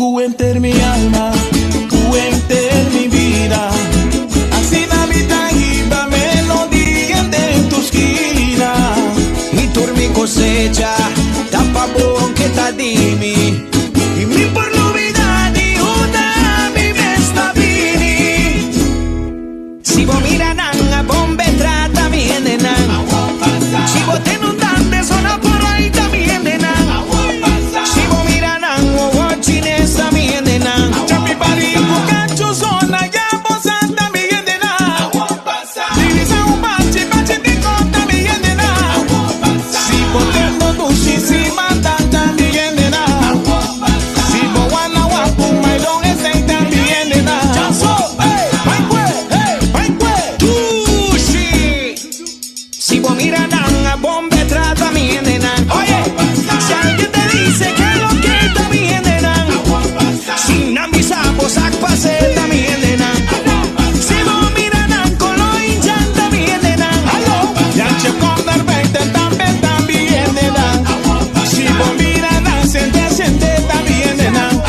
Tú enter mi alma, tú enter mi vida. Así na mi tangiba melodía en tu esquina. Y tú mi cosecha, tapa bon que ta dimi. Y mi por vida ni una mi besta vini. Si vos miran a bombe trata bien de nan. Si vos ten un tante zona por ahí también de nan. Si vos miran a chines también de nan. Chapi pari cucacho zona ya vos también de nan. Divisa un bache de con también de nan. Si vos ten dulce si mandan también de nan. Si vos wanna wapu my long essay también de nan. Si vos miran a bombe trata también de nan. Oye, si alguien te dice que lo que también de nan. Sin ambisapo sac pase también de nan. Si vos miran a colo hinchan también de nan. Ya che con dar 20 también de nan. Si vos miran a siente también de nan.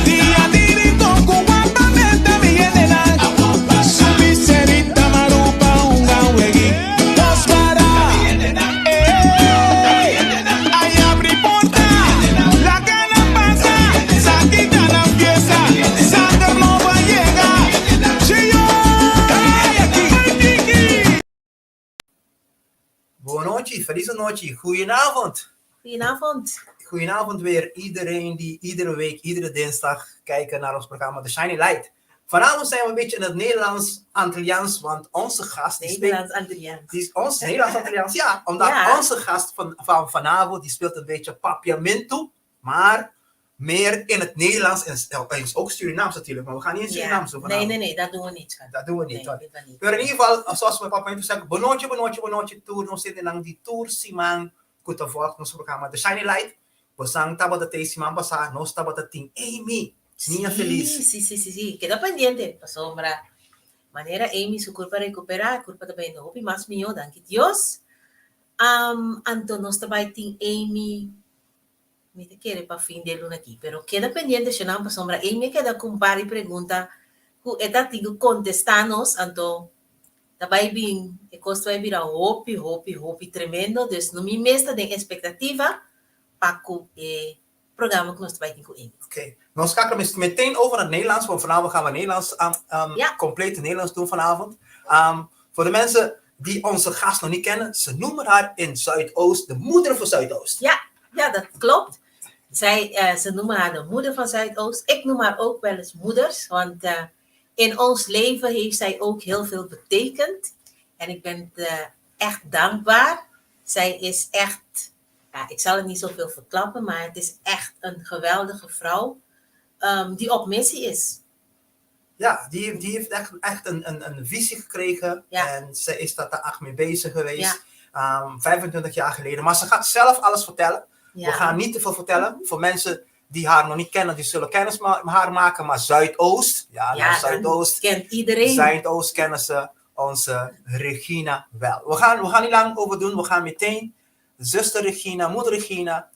Día dirito cubapamente también de nan. Su miserita marupa un gawegui. Dos cara. Ay abri porta. La gana pasa. Saquita la pieza. Sander no va a llegar. Si yo. Aquí. Boa noite, feliz noite, goedenavond. Goedenavond. Goedenavond weer iedereen die iedere week, iedere dinsdag kijken naar ons programma The Shiny Light. Vanavond zijn we een beetje in het Nederlands-Antilliaans, want onze gast... Nederlands-Antilliaans. Nederlands-Antilliaans, ja. Omdat onze gast van vanavond, die speelt een beetje papiamento, maar meer in het Nederlands en is ook Surinaams natuurlijk, maar we gaan niet in Surinaams doen vanavond. Nee, dat doen we niet. Dat doen we niet. Nee, dit niet. Maar in ieder geval, zoals mijn papa zegt, bonootje, tour, nog zitten lang die tour, Simang, kunt volgen ons programma The Shiny Light. We zang tabata te Simang basa, nos tabata ting Amy. Niña feliz. Sí. Queda pendiente. Pasó, manera Amy su culpa recuperar, culpa también no hopi más mío, danke Dios. Anto nos tabay ting Amy. Me te quiere para fin de luna aquí, pero queda pendiente, si no, sombra. Amy queda con par y pregunta, eta tigo contestanos, anto, daarbij bin, ik kost wij weer hopi tremendo, dus no mi mesta de expectativa, paku programma que nós daarbij tingo Amy. Oké, dan schakelen we meteen over naar het Nederlands, want vanavond gaan we Nederlands, compleet Nederlands doen vanavond. Voor de mensen die onze gast nog niet kennen, ze noemen haar in Zuidoost de moeder van Zuidoost. Ja, dat klopt. Ze noemen haar de moeder van Zuidoost. Ik noem haar ook wel eens moeders, want in ons leven heeft zij ook heel veel betekend. En ik ben echt dankbaar. Zij is echt, ik zal het niet zoveel verklappen, maar het is echt een geweldige vrouw die op missie is. Ja, die heeft echt een visie gekregen. Ja. En ze is daar echt mee bezig geweest. Ja. 25 jaar geleden. Maar ze gaat zelf alles vertellen. Ja. We gaan niet te veel vertellen. Voor mensen die haar nog niet kennen, die zullen kennis met haar maken. Maar Zuidoost, Zuidoost kent iedereen. Zuidoost kennen ze onze Regina wel. We gaan niet lang over doen. We gaan meteen zuster Regina, moeder Regina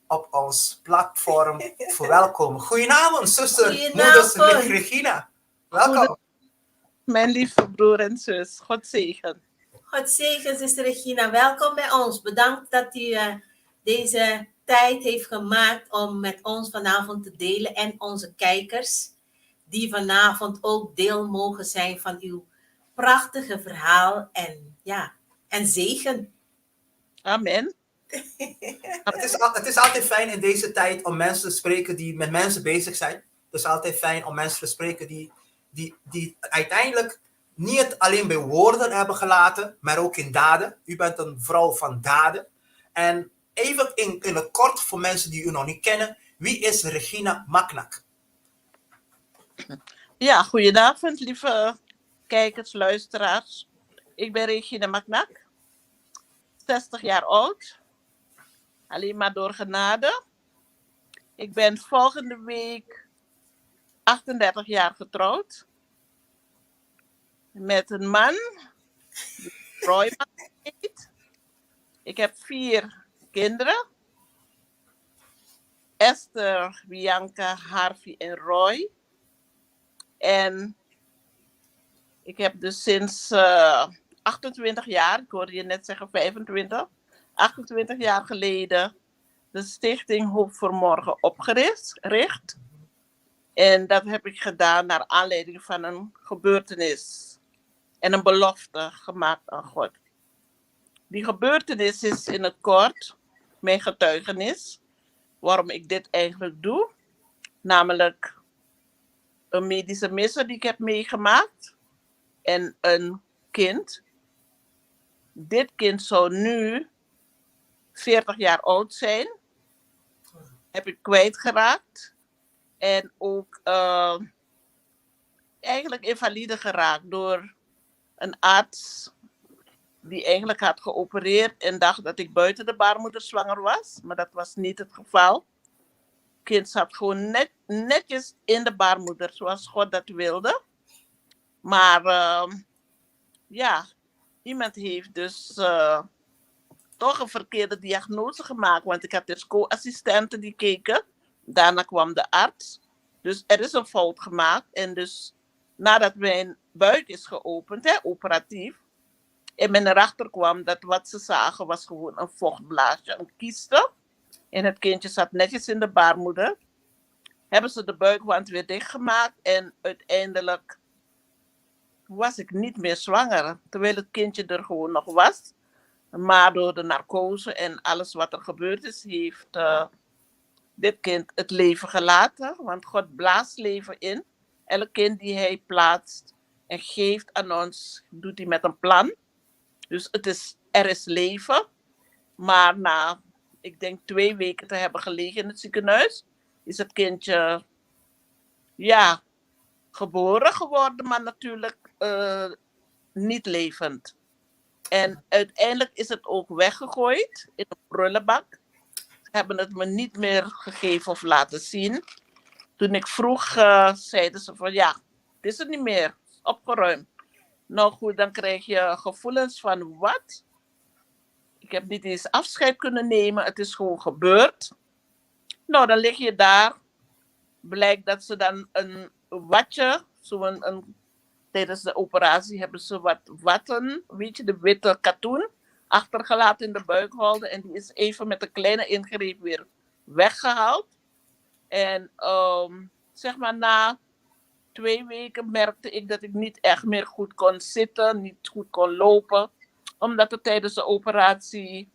op ons platform verwelkomen. Goedenavond, zuster, moeder Regina. Welkom. Mijn lieve broer en zus, God zegen. God zegen, zuster Regina. Welkom bij ons. Bedankt dat u deze tijd heeft gemaakt om met ons vanavond te delen. En onze kijkers, die vanavond ook deel mogen zijn van uw prachtige verhaal. En zegen. Amen. Het is altijd fijn in deze tijd om mensen te spreken die met mensen bezig zijn. Het is altijd fijn om mensen te spreken die uiteindelijk niet alleen bij woorden hebben gelaten, maar ook in daden. U bent een vrouw van daden. En even in het kort voor mensen die u nog niet kennen. Wie is Regina Maknak? Ja, goedenavond lieve kijkers, luisteraars. Ik ben Regina Maknak. 60 jaar oud. Alleen maar door genade. Ik ben volgende week 38 jaar getrouwd. Met een man. Roy heet. Ik heb 4 kinderen. Esther, Bianca, Harvey en Roy. En ik heb dus sinds 28 jaar, ik hoorde je net zeggen 25, 28 jaar geleden de Stichting Hoop voor Morgen opgericht. En dat heb ik gedaan naar aanleiding van een gebeurtenis en een belofte gemaakt aan God. Die gebeurtenis is in het kort mijn getuigenis, waarom ik dit eigenlijk doe. Namelijk een medische misser die ik heb meegemaakt en een kind. Dit kind zou nu 40 jaar oud zijn. Heb ik kwijtgeraakt. En ook eigenlijk invalide geraakt door een arts die eigenlijk had geopereerd en dacht dat ik buiten de baarmoeder zwanger was. Maar dat was niet het geval. Het kind zat gewoon netjes in de baarmoeder, zoals God dat wilde. Maar ja, iemand heeft dus toch een verkeerde diagnose gemaakt. Want ik had dus co-assistenten die keken. Daarna kwam de arts. Dus er is een fout gemaakt. En dus nadat mijn buik is geopend, operatief. En men erachter kwam dat wat ze zagen was gewoon een vochtblaasje, een kieste. En het kindje zat netjes in de baarmoeder. Hebben ze de buikwand weer dichtgemaakt. En uiteindelijk was ik niet meer zwanger. Terwijl het kindje er gewoon nog was. Maar door de narcose en alles wat er gebeurd is, heeft dit kind het leven gelaten. Want God blaast leven in. Elk kind die hij plaatst en geeft aan ons, doet hij met een plan. Dus er is leven. Maar na, ik denk 2 weken te hebben gelegen in het ziekenhuis, is het kindje, ja, geboren geworden, maar natuurlijk niet levend. En uiteindelijk is het ook weggegooid in een prullenbak. Ze hebben het me niet meer gegeven of laten zien. Toen ik vroeg, zeiden ze van ja, het is er niet meer, opgeruimd. Nou goed, dan krijg je gevoelens van wat? Ik heb niet eens afscheid kunnen nemen, het is gewoon gebeurd. Nou, dan lig je daar. Blijkt dat ze dan een watje, tijdens de operatie hebben ze wat watten, weet je, de witte katoen, achtergelaten in de buikholde. En die is even met een kleine ingreep weer weggehaald. En zeg maar na 2 weken merkte ik dat ik niet echt meer goed kon zitten, niet goed kon lopen. Omdat er tijdens de operatie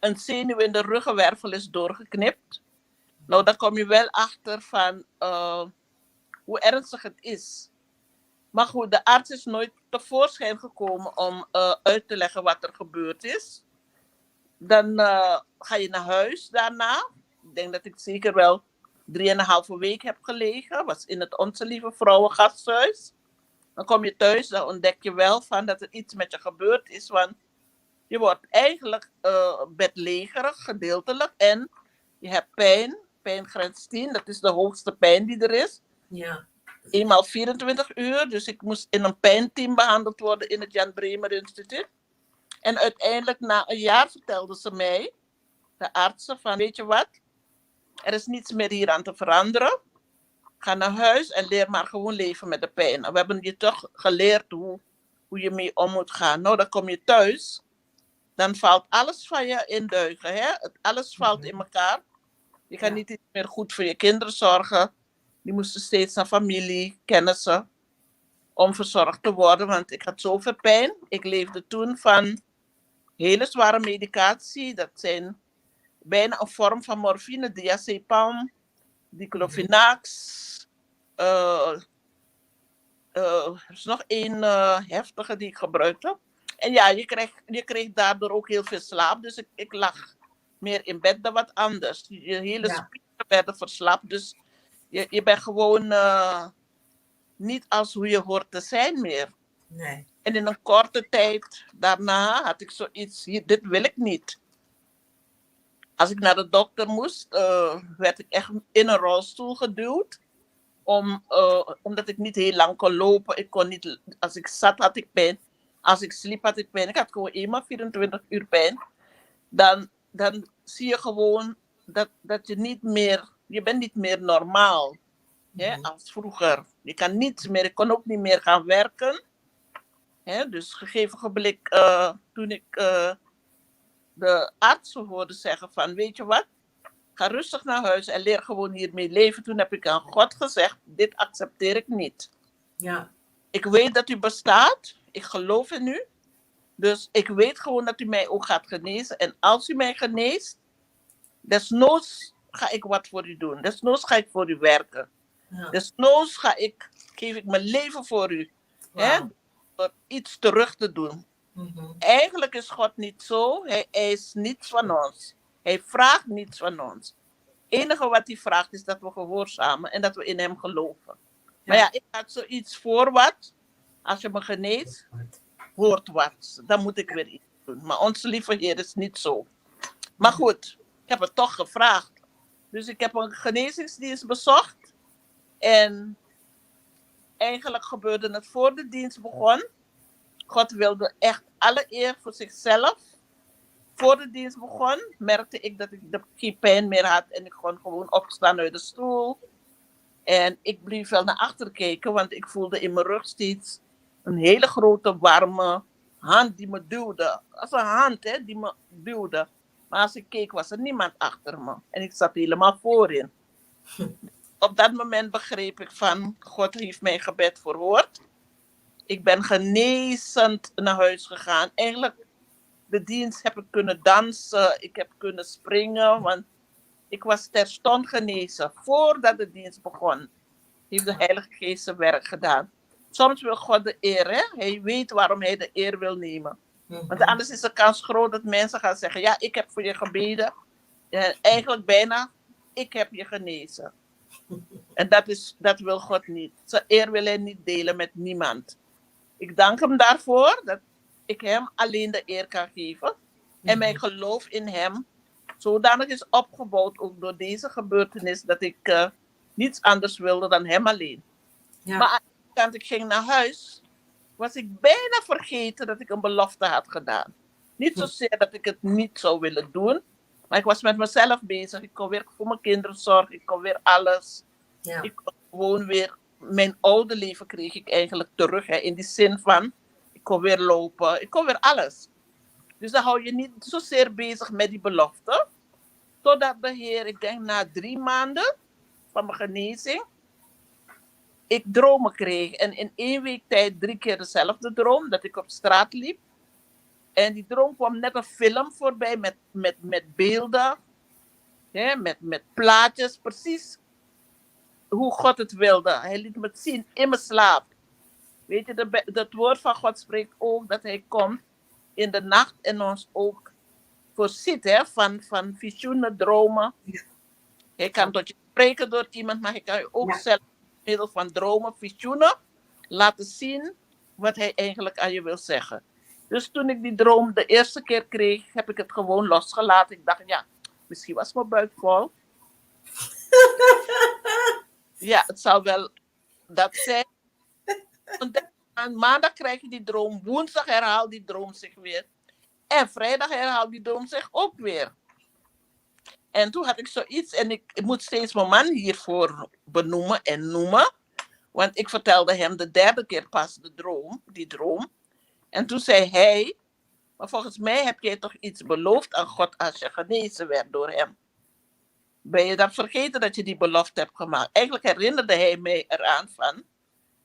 een zenuw in de ruggenwervel is doorgeknipt. Nou, dan kom je wel achter van hoe ernstig het is. Maar goed, de arts is nooit tevoorschijn gekomen om uit te leggen wat er gebeurd is. Dan ga je naar huis daarna. Ik denk dat ik zeker wel 3,5 week heb gelegen. Was in het Onze Lieve Vrouwen gasthuis. Dan kom je thuis, dan ontdek je wel van dat er iets met je gebeurd is. Want je wordt eigenlijk bedlegerig, gedeeltelijk. En je hebt pijngrens 10. Dat is de hoogste pijn die er is. Ja. Eenmaal 24 uur. Dus ik moest in een pijnteam behandeld worden in het Jan Bremer Instituut. En uiteindelijk na een jaar vertelden ze mij, de artsen, van weet je wat? Er is niets meer hier aan te veranderen. Ga naar huis en leer maar gewoon leven met de pijn. We hebben je toch geleerd hoe je mee om moet gaan. Nou, dan kom je thuis. Dan valt alles van je in duigen. Hè? Alles valt in elkaar. Je kan niet meer goed voor je kinderen zorgen. Die moesten steeds naar familie, kennissen, om verzorgd te worden. Want ik had zoveel pijn. Ik leefde toen van hele zware medicatie. Dat zijn bijna een vorm van morfine, diazepam, diclofenac. Er is nog 1 heftige die ik gebruikte. En ja, je kreeg daardoor ook heel veel slaap. Dus ik lag meer in bed dan wat anders. Je hele spieren werden verslapt. Dus je bent gewoon niet als hoe je hoort te zijn meer. Nee. En in een korte tijd daarna had ik zoiets, dit wil ik niet. Als ik naar de dokter moest, werd ik echt in een rolstoel geduwd. Omdat ik niet heel lang kon lopen. Ik kon niet, als ik zat had ik pijn. Als ik sliep had ik pijn. Ik had gewoon eenmaal 24 uur pijn. Dan zie je gewoon dat je bent niet meer normaal. Hè, Mhm. als vroeger. Je kan niets meer, ik kon ook niet meer gaan werken. Hè, dus gegeven ogenblik, toen ik de artsen hoorde zeggen van, weet je wat, ga rustig naar huis en leer gewoon hiermee leven. Toen heb ik aan God gezegd, dit accepteer ik niet. Ja. Ik weet dat u bestaat, ik geloof in u. Dus ik weet gewoon dat u mij ook gaat genezen. En als u mij geneest, desnoods ga ik wat voor u doen. Desnoods ga ik voor u werken. Ja. Desnoods geef ik mijn leven voor u. Hè? Wauw. Door iets terug te doen. Mhm. Eigenlijk is God niet zo. Hij eist niets van ons. Hij vraagt niets van ons. Het enige wat hij vraagt is dat we gehoorzamen en dat we in hem geloven. Maar ja, ik had zoiets voor wat. Als je me geneest, hoort wat. Dan moet ik weer iets doen. Maar onze lieve Heer is niet zo. Maar goed, ik heb het toch gevraagd. Dus ik heb een genezingsdienst bezocht. En eigenlijk gebeurde het voor de dienst begon. God wilde echt alle eer voor zichzelf. Voor de dienst begon, merkte ik dat ik geen pijn meer had. En ik kon gewoon opstaan uit de stoel. En ik bleef wel naar achter kijken, want ik voelde in mijn rug steeds een hele grote warme hand die me duwde. Als een hand, hè, die me duwde. Maar als ik keek, was er niemand achter me. En ik zat helemaal voorin. Op dat moment begreep ik van, God heeft mijn gebed verhoord. Ik ben genezend naar huis gegaan. Eigenlijk, de dienst heb ik kunnen dansen. Ik heb kunnen springen, want ik was terstond genezen. Voordat de dienst begon, heeft de Heilige Geest zijn werk gedaan. Soms wil God de eer, hè? Hij weet waarom hij de eer wil nemen. Want anders is de kans groot dat mensen gaan zeggen, ja, ik heb voor je gebeden. En eigenlijk bijna, ik heb je genezen. En dat wil God niet. Zijn eer wil hij niet delen met niemand. Ik dank hem daarvoor dat ik hem alleen de eer kan geven. En mijn geloof in hem zodanig is opgebouwd, ook door deze gebeurtenis, dat ik niets anders wilde dan hem alleen. Ja. Maar als ik ging naar huis, was ik bijna vergeten dat ik een belofte had gedaan. Niet zozeer dat ik het niet zou willen doen, maar ik was met mezelf bezig. Ik kon weer voor mijn kinderen zorgen, ik kon weer alles. Ja. Ik kon gewoon weer, mijn oude leven kreeg ik eigenlijk terug, hè, in die zin van, ik kon weer lopen, ik kon weer alles. Dus dan hou je niet zozeer bezig met die belofte. Totdat de Heer, ik denk na 3 maanden van mijn genezing, ik dromen kreeg. En in 1 week tijd 3 keer dezelfde droom, dat ik op straat liep. En die droom kwam net een film voorbij met beelden, hè, met plaatjes, precies hoe God het wilde. Hij liet me het zien in mijn slaap. Weet je, het woord van God spreekt ook dat hij komt in de nacht en ons ook voorziet, hè, van visioenen, dromen. Ja. Hij kan tot je spreken door iemand, maar hij kan je ook zelf door middel van dromen, visioenen laten zien wat hij eigenlijk aan je wil zeggen. Dus toen ik die droom de eerste keer kreeg, heb ik het gewoon losgelaten. Ik dacht, ja, misschien was mijn buik vol. Ja, het zou wel dat zijn. En maandag krijg je die droom, woensdag herhaalt die droom zich weer. En vrijdag herhaalt die droom zich ook weer. En toen had ik zoiets, en ik moet steeds mijn man hiervoor benoemen en noemen. Want ik vertelde hem de 3e keer pas die droom. En toen zei hij, maar volgens mij heb jij toch iets beloofd aan God als je genezen werd door hem. Ben je dan vergeten dat je die belofte hebt gemaakt? Eigenlijk herinnerde hij mij eraan van,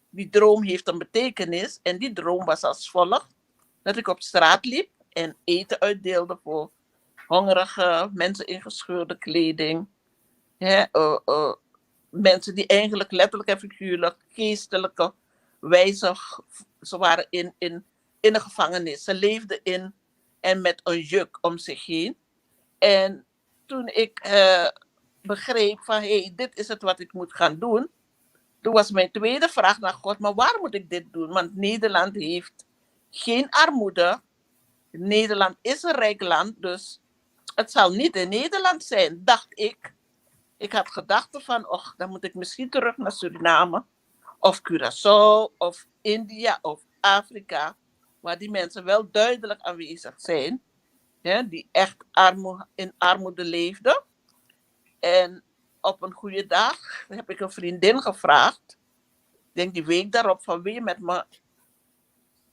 die droom heeft een betekenis. En die droom was als volgt, dat ik op straat liep en eten uitdeelde voor hongerige mensen in gescheurde kleding. Hè, mensen die eigenlijk letterlijk en figuurlijk, geestelijke wijze, ze waren in de gevangenis. Ze leefden in en met een juk om zich heen. En toen ik begreep van, hey, dit is het wat ik moet gaan doen. Toen was mijn tweede vraag naar God, maar waar moet ik dit doen? Want Nederland heeft geen armoede. Nederland is een rijk land, dus het zal niet in Nederland zijn, dacht ik. Ik had gedachten van, och, dan moet ik misschien terug naar Suriname, of Curaçao, of India, of Afrika, waar die mensen wel duidelijk aanwezig zijn, hè, die echt in armoede leefden. En op een goede dag heb ik een vriendin gevraagd. Ik denk die week daarop van wil je met me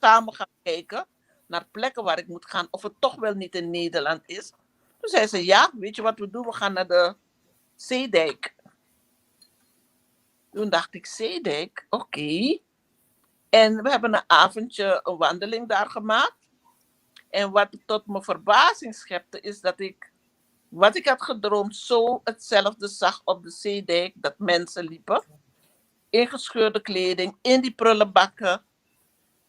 samen gaan kijken naar plekken waar ik moet gaan. Of het toch wel niet in Nederland is. Toen zei ze ja, weet je wat we doen? We gaan naar de Zeedijk. Toen dacht ik Zeedijk, oké. En we hebben een avondje een wandeling daar gemaakt. En wat tot mijn verbazing schepte is dat ik wat ik had gedroomd zo hetzelfde zag op de Zeedijk. Dat mensen liepen in gescheurde kleding, in die prullenbakken.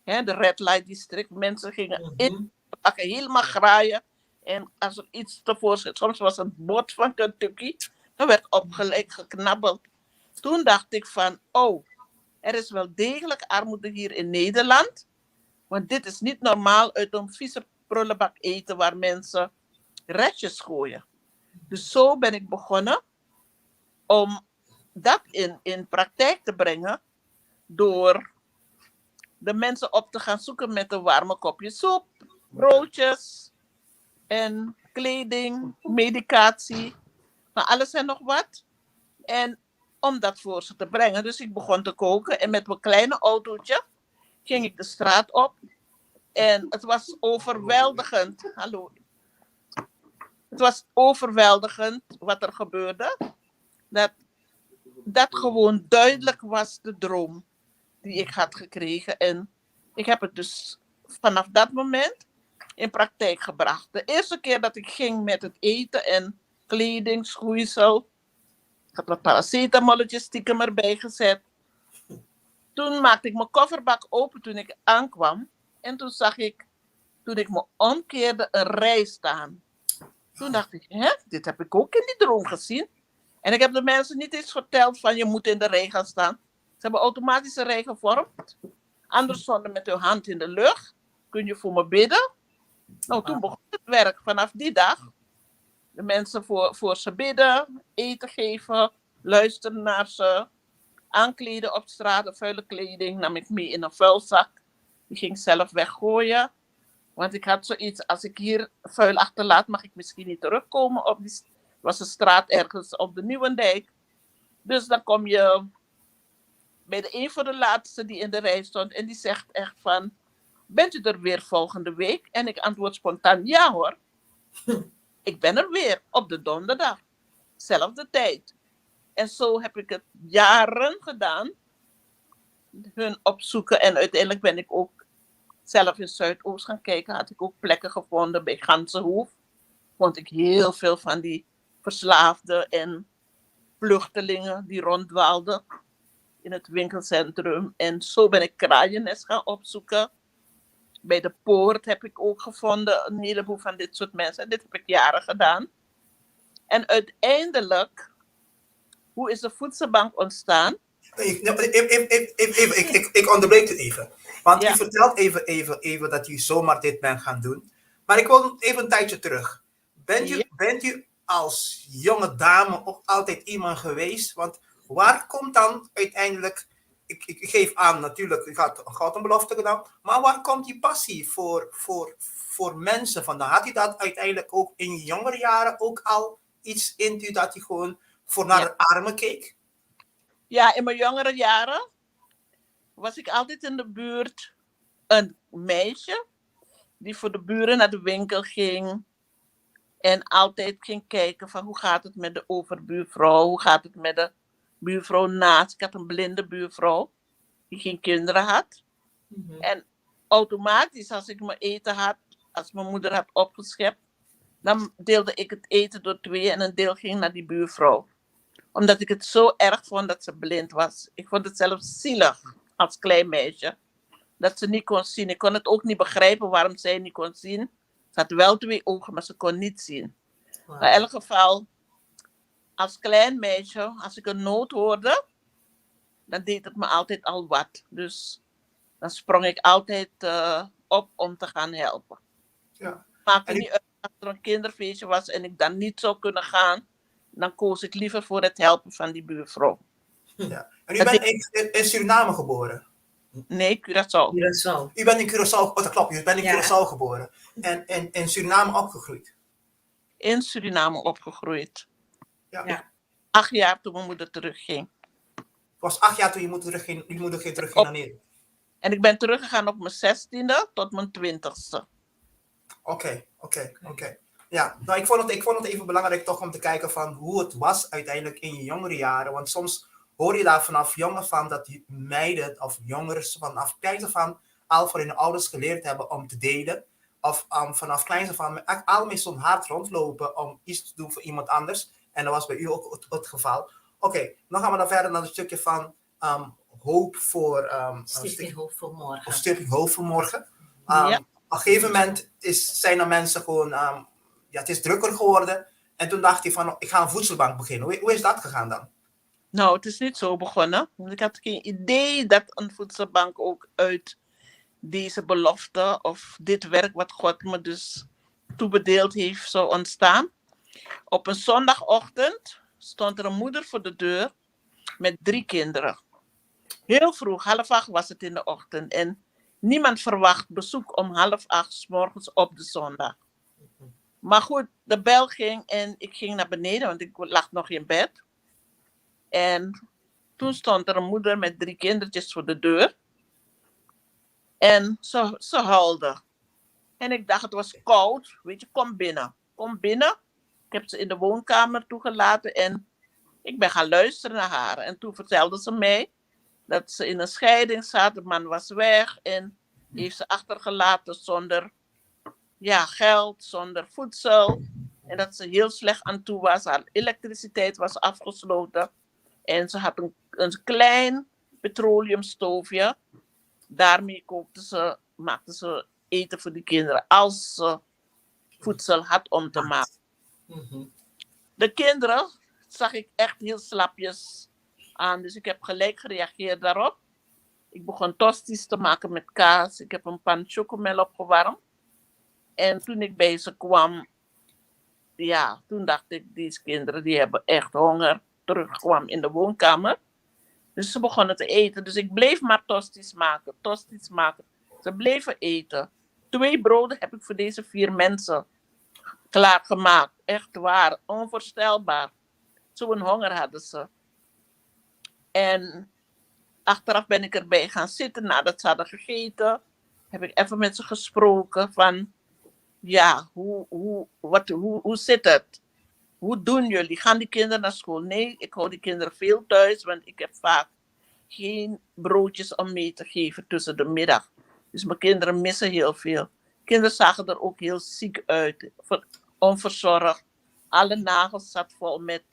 Hè, de Red Light District. Mensen gingen in de bakken helemaal graaien. En als er iets tevoorschijn, soms was het bord van Kentucky. Dat werd opgelijk geknabbeld. Toen dacht ik van, oh, er is wel degelijk armoede hier in Nederland. Want dit is niet normaal uit een vieze prullenbak eten waar mensen restjes gooien. Dus zo ben ik begonnen om dat in praktijk te brengen door de mensen op te gaan zoeken met een warme kopje soep, broodjes en kleding, medicatie, maar alles en nog wat. En om dat voor ze te brengen. Dus ik begon te koken en met mijn kleine autootje ging ik de straat op. En het was overweldigend. Hallo. Het was overweldigend wat er gebeurde. Dat gewoon duidelijk was de droom die ik had gekregen. En ik heb het dus vanaf dat moment in praktijk gebracht. De eerste keer dat ik ging met het eten en kleding, schoeisel. Ik had wat paracetamolletjes stiekem erbij gezet. Toen maakte ik mijn kofferbak open toen ik aankwam. En toen zag ik, toen ik me omkeerde, een rij staan. Toen dacht ik, hè, dit heb ik ook in die droom gezien. En ik heb de mensen niet eens verteld van je moet in de rij gaan staan. Ze hebben automatisch een rij gevormd. Anders stonden met hun hand in de lucht. Kun je voor me bidden? Nou, toen begon het werk vanaf die dag. De mensen voor ze bidden, eten geven, luisteren naar ze, aankleden op straat, de vuile kleding nam ik mee in een vuilzak. Die ging zelf weggooien. Want ik had zoiets, als ik hier vuil achterlaat, mag ik misschien niet terugkomen op die was een straat ergens op de Nieuwendijk. Dus dan kom je bij de een van de laatste die in de rij stond en die zegt echt van, bent u er weer volgende week? En ik antwoord spontaan, ja hoor. Ik ben er weer op de donderdag. Zelfde tijd. En zo heb ik het jaren gedaan. Hun opzoeken. En uiteindelijk ben ik ook zelf in Zuidoost gaan kijken. Had ik ook plekken gevonden bij Ganzenhoef. Vond ik heel veel van die verslaafden en vluchtelingen die ronddwaalden in het winkelcentrum. En zo ben ik Kraaiennest gaan opzoeken. Bij de Poort heb ik ook gevonden een heleboel van dit soort mensen. En dit heb ik jaren gedaan. En uiteindelijk, hoe is de voedselbank ontstaan? Ik onderbreek het even. Want Ja. u vertelt even dat u zomaar dit bent gaan doen. Maar ik wil even een tijdje terug. Bent u als jonge dame ook altijd iemand geweest? Want waar komt dan uiteindelijk... Ik geef aan natuurlijk, u had een belofte gedaan. Maar waar komt die passie voor mensen vandaan? Had u dat uiteindelijk ook in je jongere jaren ook al iets in u dat u gewoon voor naar de armen keek? Ja, in mijn jongere jaren was ik altijd in de buurt een meisje die voor de buren naar de winkel ging en altijd ging kijken van hoe gaat het met de overbuurvrouw, hoe gaat het met de buurvrouw naast. Ik had een blinde buurvrouw die geen kinderen had. En automatisch als ik mijn eten had, als mijn moeder had opgeschept, dan deelde ik het eten door 2 en een deel ging naar die buurvrouw. Omdat ik het zo erg vond dat ze blind was. Ik vond het zelfs zielig als klein meisje. Dat ze niet kon zien. Ik kon het ook niet begrijpen waarom zij niet kon zien. Ze had wel 2 ogen, maar ze kon niet zien. Wow. Maar in elk geval, als klein meisje, als ik een nood hoorde, dan deed het me altijd al wat. Dus dan sprong ik altijd op om te gaan helpen. Ja. Maakte niet uit als er een kinderfeestje was en ik dan niet zou kunnen gaan. Dan koos ik liever voor het helpen van die buurvrouw. Ja. En u bent in Suriname geboren? Nee, Curaçao. Curaçao. U bent in Curaçao, oh, dat klopt, u bent in Ja. Curaçao geboren. En in Suriname opgegroeid? In Suriname opgegroeid. Ja. Ja. 8 jaar toen mijn moeder terugging. Het was 8 jaar toen je moeder ging terugging naar Nederland. En ik ben teruggegaan op mijn 16e tot mijn 20e. Oké. Ja, nou, ik vond het even belangrijk toch om te kijken van hoe het was uiteindelijk in je jongere jaren. Want soms hoor je daar vanaf jongen van dat die meiden of jongeren vanaf kleins af aan al voor hun ouders geleerd hebben om te delen. Of vanaf kleins af aan al met zo'n hart rondlopen om iets te doen voor iemand anders. En dat was bij u ook het geval. Oké, dan gaan we dan verder naar het stukje van hoop voor... Stichting Hoop voor Morgen. Of Stichting Hoop voor Morgen. Ja. Op een gegeven moment zijn er mensen gewoon... het is drukker geworden. En toen dacht hij van, ik ga een voedselbank beginnen. Hoe is dat gegaan dan? Nou, het is niet zo begonnen. Want ik had geen idee dat een voedselbank ook uit deze belofte of dit werk wat God me dus toebedeeld heeft zou ontstaan. Op een zondagochtend stond er een moeder voor de deur met 3 kinderen. Heel vroeg, 7:30 was het in de ochtend. En niemand verwacht bezoek om 7:30 's morgens op de zondag. Maar goed, de bel ging en ik ging naar beneden, want ik lag nog in bed. En toen stond er een moeder met 3 kindertjes voor de deur. En ze huilde. En ik dacht, het was koud. Weet je, kom binnen. Kom binnen. Ik heb ze in de woonkamer toegelaten en ik ben gaan luisteren naar haar. En toen vertelde ze mij dat ze in een scheiding zat. De man was weg en heeft ze achtergelaten zonder geld, zonder voedsel. En dat ze heel slecht aan toe was. Haar elektriciteit was afgesloten. En ze had een klein petroleumstoofje. Daarmee maakte ze eten voor de kinderen. Als ze voedsel had om te maken. De kinderen zag ik echt heel slapjes aan. Dus ik heb gelijk gereageerd daarop. Ik begon tosti's te maken met kaas. Ik heb een pan chocomel opgewarmd. En toen ik bij ze kwam, toen dacht ik, deze kinderen die hebben echt honger. Terugkwam in de woonkamer. Dus ze begonnen te eten. Dus ik bleef maar tosti's maken. Ze bleven eten. 2 broden heb ik voor deze 4 mensen klaargemaakt. Echt waar, onvoorstelbaar. Zo'n honger hadden ze. En achteraf ben ik erbij gaan zitten nadat ze hadden gegeten. Heb ik even met ze gesproken van, hoe zit het? Hoe doen jullie? Gaan die kinderen naar school? Nee, ik hou die kinderen veel thuis, want ik heb vaak geen broodjes om mee te geven tussen de middag. Dus mijn kinderen missen heel veel. Kinderen zagen er ook heel ziek uit, onverzorgd. Alle nagels zat vol met,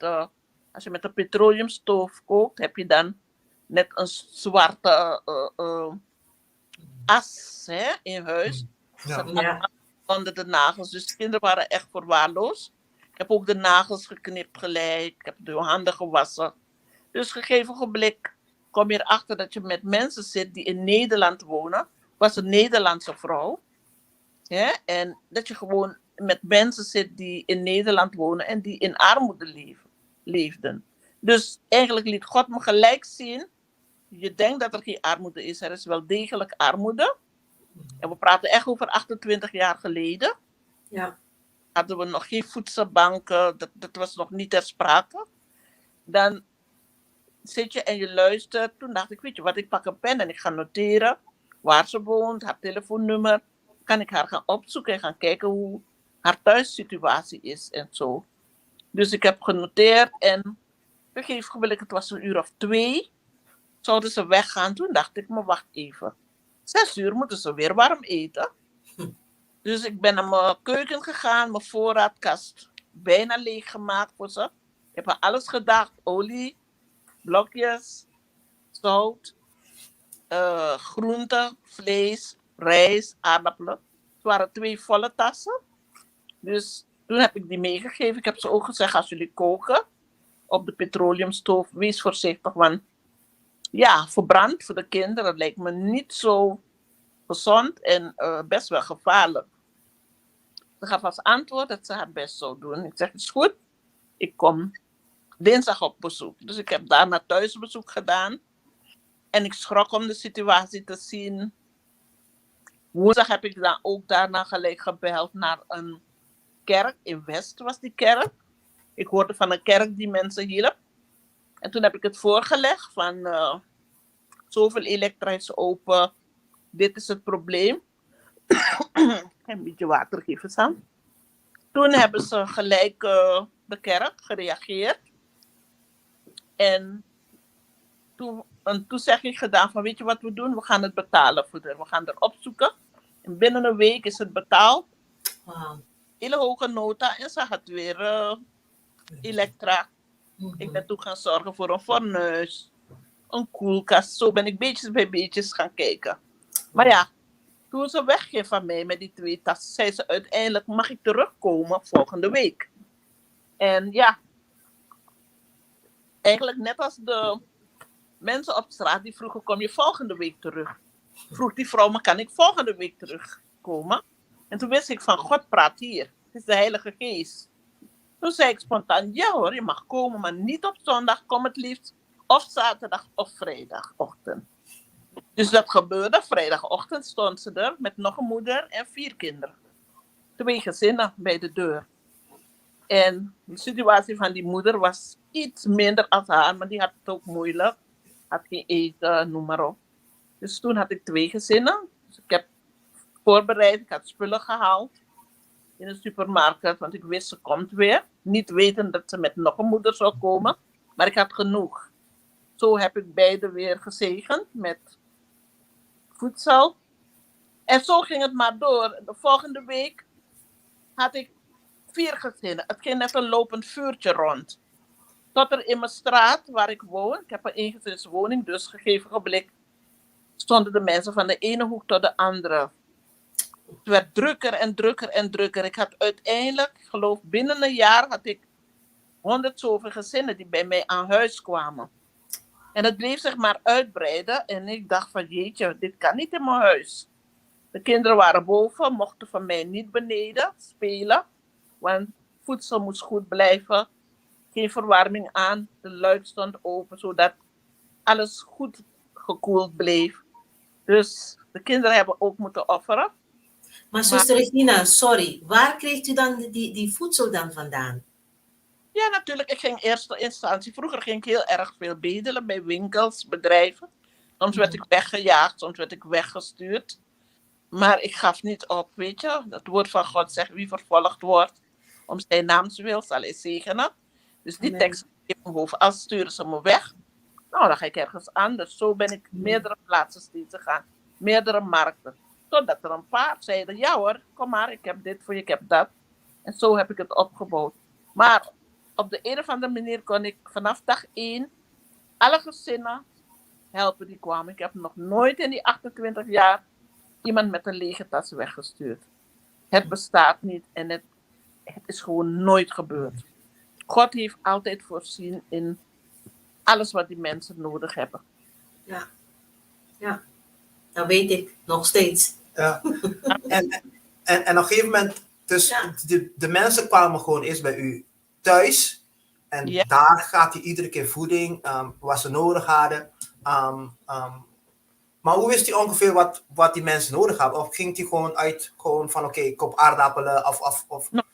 als je met een petroleumstoof kookt, heb je dan net een zwarte as in huis. Ja. Onder de nagels. Dus de kinderen waren echt verwaarloosd. Ik heb ook de nagels geknipt gelijk. Ik heb de handen gewassen. Dus gegeven ogenblik kom je erachter dat je met mensen zit die in Nederland wonen. Ik was een Nederlandse vrouw. Ja? En dat je gewoon met mensen zit die in Nederland wonen en die in armoede leefden. Dus eigenlijk liet God me gelijk zien. Je denkt dat er geen armoede is. Er is wel degelijk armoede. En we praten echt over 28 jaar geleden. Ja. Hadden we nog geen voedselbanken. Dat was nog niet ter sprake. Dan zit je en je luistert. Toen dacht ik, weet je wat, ik pak een pen en ik ga noteren waar ze woont, haar telefoonnummer. Kan ik haar gaan opzoeken en gaan kijken hoe haar thuissituatie is en zo. Dus ik heb genoteerd en op een gegeven moment, het was 1:02, zouden ze weggaan. Toen dacht ik, maar wacht even. 6:00 moeten ze weer warm eten. Dus ik ben naar mijn keuken gegaan, mijn voorraadkast bijna leeg gemaakt voor ze. Ik heb aan alles gedacht, olie, blokjes, zout, groenten, vlees, rijst, aardappelen. Het waren 2 volle tassen. Dus toen heb ik die meegegeven. Ik heb ze ook gezegd, als jullie koken op de petroleumstoof, wees voorzichtig, want verbrand voor de kinderen lijkt me niet zo gezond en best wel gevaarlijk. Ze gaf als antwoord dat ze haar best zou doen. Ik zeg, het is goed, ik kom dinsdag op bezoek. Dus ik heb daarna thuisbezoek gedaan. En ik schrok om de situatie te zien. Woensdag heb ik dan ook daarna gelijk gebeld naar een kerk. In West was die kerk. Ik hoorde van een kerk die mensen hielp. En toen heb ik het voorgelegd van zoveel elektrisch open. Dit is het probleem. Een beetje water geven, Sam. Toen hebben ze gelijk de kerk gereageerd. En toen een toezegging gedaan van weet je wat we doen? We gaan het betalen voor we gaan er opzoeken. En binnen een week is het betaald. Wauw. Hele hoge nota. En ze had weer elektra. Ik ben toen gaan zorgen voor een fornuis. Een koelkast. Zo ben ik beetjes bij beetjes gaan kijken. Maar ja, toen ze wegging van mij met die 2 tassen, zei ze uiteindelijk, mag ik terugkomen volgende week? En ja, eigenlijk net als de mensen op straat die vroegen, kom je volgende week terug? Vroeg die vrouw, maar kan ik volgende week terugkomen? En toen wist ik van, God praat hier. Het is de Heilige Geest. Toen zei ik spontaan, ja hoor, je mag komen, maar niet op zondag. Kom het liefst of zaterdag of vrijdagochtend. Dus dat gebeurde. Vrijdagochtend stond ze er met nog een moeder en 4 kinderen. 2 gezinnen bij de deur. En de situatie van die moeder was iets minder als haar, maar die had het ook moeilijk. Had geen eten, noem maar op. Dus toen had ik 2 gezinnen. Dus ik heb voorbereid, ik had spullen gehaald in de supermarkt, want ik wist ze komt weer. Niet weten dat ze met nog een moeder zou komen, maar ik had genoeg. Zo heb ik beide weer gezegend met voedsel. En zo ging het maar door. De volgende week had ik 4 gezinnen. Het ging net een lopend vuurtje rond. Tot er in mijn straat waar ik woon, ik heb een eengezinswoning, dus gegeven geblik stonden de mensen van de ene hoek tot de andere. Het werd drukker en drukker en drukker. Ik had uiteindelijk, ik geloof binnen een jaar, had ik 100 zoveel gezinnen die bij mij aan huis kwamen. En het bleef zich maar uitbreiden. En ik dacht van jeetje, dit kan niet in mijn huis. De kinderen waren boven, mochten van mij niet beneden spelen. Want voedsel moest goed blijven. Geen verwarming aan. De luik stond open, zodat alles goed gekoeld bleef. Dus de kinderen hebben ook moeten offeren. Maar zuster Regina, sorry. Waar kreeg u dan die voedsel dan vandaan? Ja, natuurlijk. Ik ging in eerste instantie. Vroeger ging ik heel erg veel bedelen bij winkels, bedrijven. Soms werd ik weggejaagd, soms werd ik weggestuurd. Maar ik gaf niet op, weet je. Het woord van God zegt, wie vervolgd wordt, om zijn naams wil, zal hij zegenen. Dus die tekst in mijn hoofd. Als sturen ze me weg, nou, dan ga ik ergens anders. Zo ben ik meerdere plaatsen steeds gegaan. Meerdere markten. Totdat er een paar zeiden, ja hoor, kom maar, ik heb dit voor je, ik heb dat. En zo heb ik het opgebouwd. Maar op de een of andere manier kon ik vanaf dag 1 alle gezinnen helpen die kwamen. Ik heb nog nooit in die 28 jaar iemand met een lege tas weggestuurd. Het bestaat niet en het is gewoon nooit gebeurd. God heeft altijd voorzien in alles wat die mensen nodig hebben. Ja. Dat weet ik nog steeds. Ja. En op een gegeven moment, dus de mensen kwamen gewoon eerst bij u thuis. En daar gaat hij iedere keer voeding, wat ze nodig hadden. Maar hoe wist hij ongeveer wat die mensen nodig hadden? Of ging hij gewoon van oké, ik koop aardappelen of... Nou,